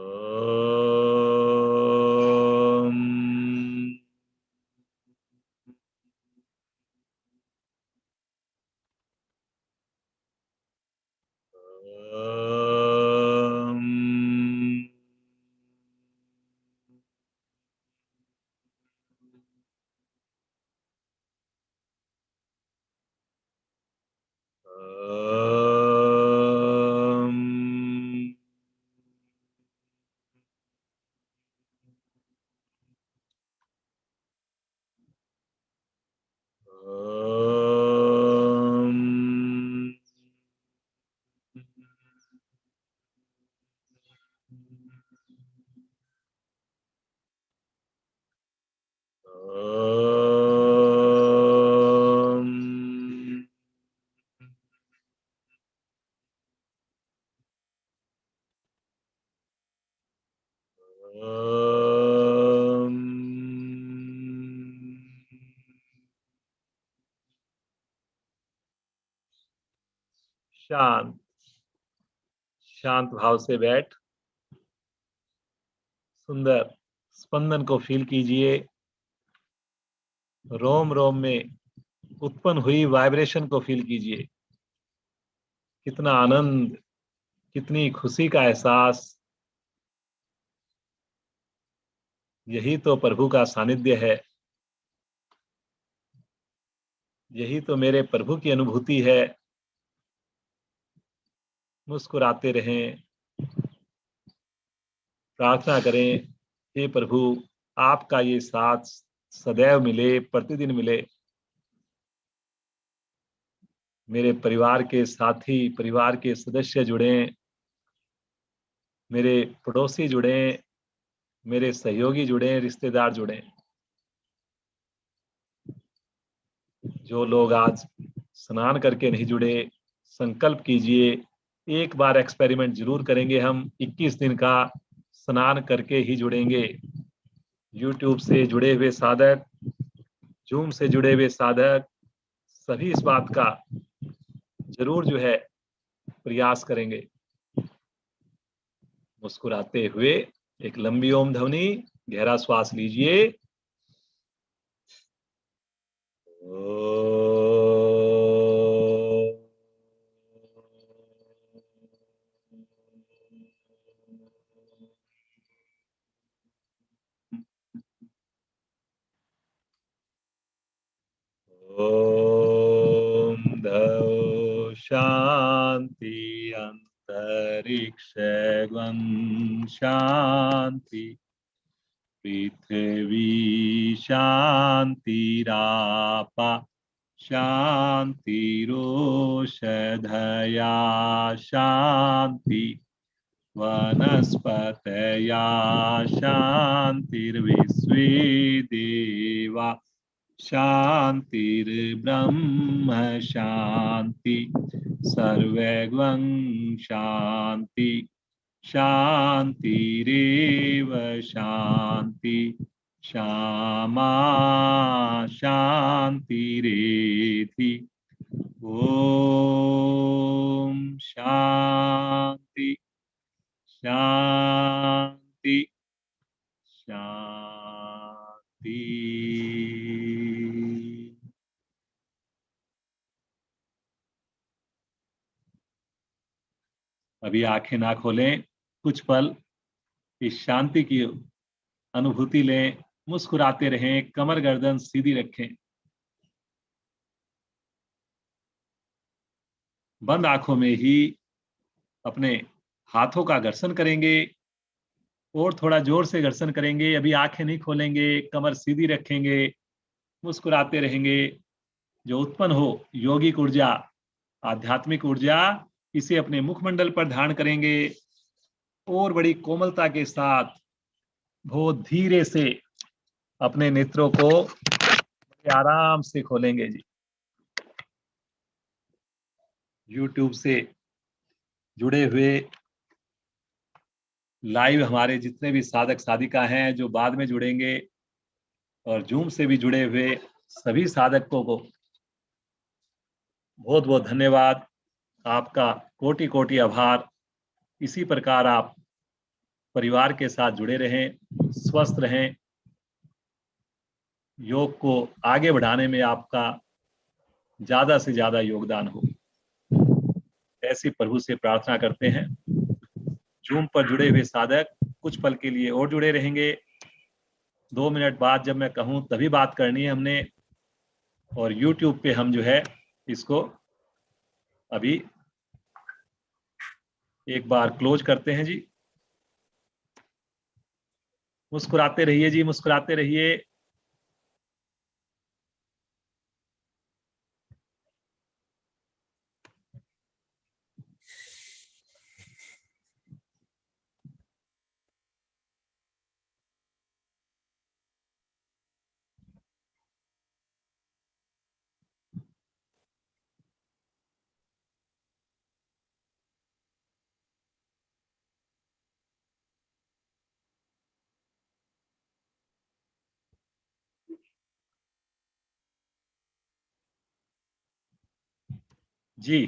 ओम। ओम। ओम। ओम। शांत शांत भाव से बैठ सुंदर स्पंदन को फील कीजिए। रोम रोम में उत्पन्न हुई वाइब्रेशन को फील कीजिए। कितना आनंद, कितनी खुशी का एहसास। यही तो प्रभु का सानिध्य है। यही तो मेरे प्रभु की अनुभूति है। मुस्कुराते रहें, प्रार्थना करें, हे प्रभु आपका ये साथ सदैव मिले, प्रतिदिन मिले। मेरे परिवार के साथी, परिवार के सदस्य जुड़ें, मेरे पड़ोसी जुड़ें, मेरे सहयोगी जुड़ें, रिश्तेदार जुड़ें। जो लोग आज स्नान करके नहीं जुड़े, संकल्प कीजिए एक बार एक्सपेरिमेंट जरूर करेंगे। हम 21 दिन का स्नान करके ही जुड़ेंगे। यूट्यूब से जुड़े हुए साधक, जूम से जुड़े हुए साधक सभी इस बात का जरूर जो है प्रयास करेंगे। मुस्कुराते हुए एक लंबी ओम ध्वनि, गहरा श्वास लीजिए। ओम धौ शांति अंतरिक्ष गं शांति पृथ्वी शांतिरापा शांतिरोषधया शांति वनस्पतया शांतिर्विश्वे देवा शांतिर्ब्रह्म शांति सर्वैर्वं शांति शांतिरेव शांति क्षमा शांतिरेधि। ओम शांति शांति शांति। अभी आंखें ना खोलें, कुछ पल इस शांति की अनुभूति लें। मुस्कुराते रहें, कमर गर्दन सीधी रखें। बंद आंखों में ही अपने हाथों का घर्षण करेंगे और थोड़ा जोर से घर्षण करेंगे। अभी आंखें नहीं खोलेंगे, कमर सीधी रखेंगे, मुस्कुराते रहेंगे। जो उत्पन्न हो योगिक ऊर्जा, आध्यात्मिक ऊर्जा, इसे अपने मुखमंडल पर धारण करेंगे और बड़ी कोमलता के साथ बहुत धीरे से अपने नेत्रों को आराम से खोलेंगे जी। YouTube से जुड़े हुए लाइव हमारे जितने भी साधक साधिका हैं जो बाद में जुड़ेंगे, और जूम से भी जुड़े हुए सभी साधकों को बहुत बहुत धन्यवाद। आपका कोटि कोटि आभार। इसी प्रकार आप परिवार के साथ जुड़े रहें, स्वस्थ रहें। योग को आगे बढ़ाने में आपका ज्यादा से ज्यादा योगदान हो, ऐसी प्रभु से प्रार्थना करते हैं। जूम पर जुड़े हुए साधक कुछ पल के लिए और जुड़े रहेंगे। 2 मिनट बाद जब मैं कहूं तभी बात करनी है हमने। और YouTube पे हम जो है इसको अभी एक बार क्लोज करते हैं जी। मुस्कुराते रहिए जी, मुस्कुराते रहिए। जी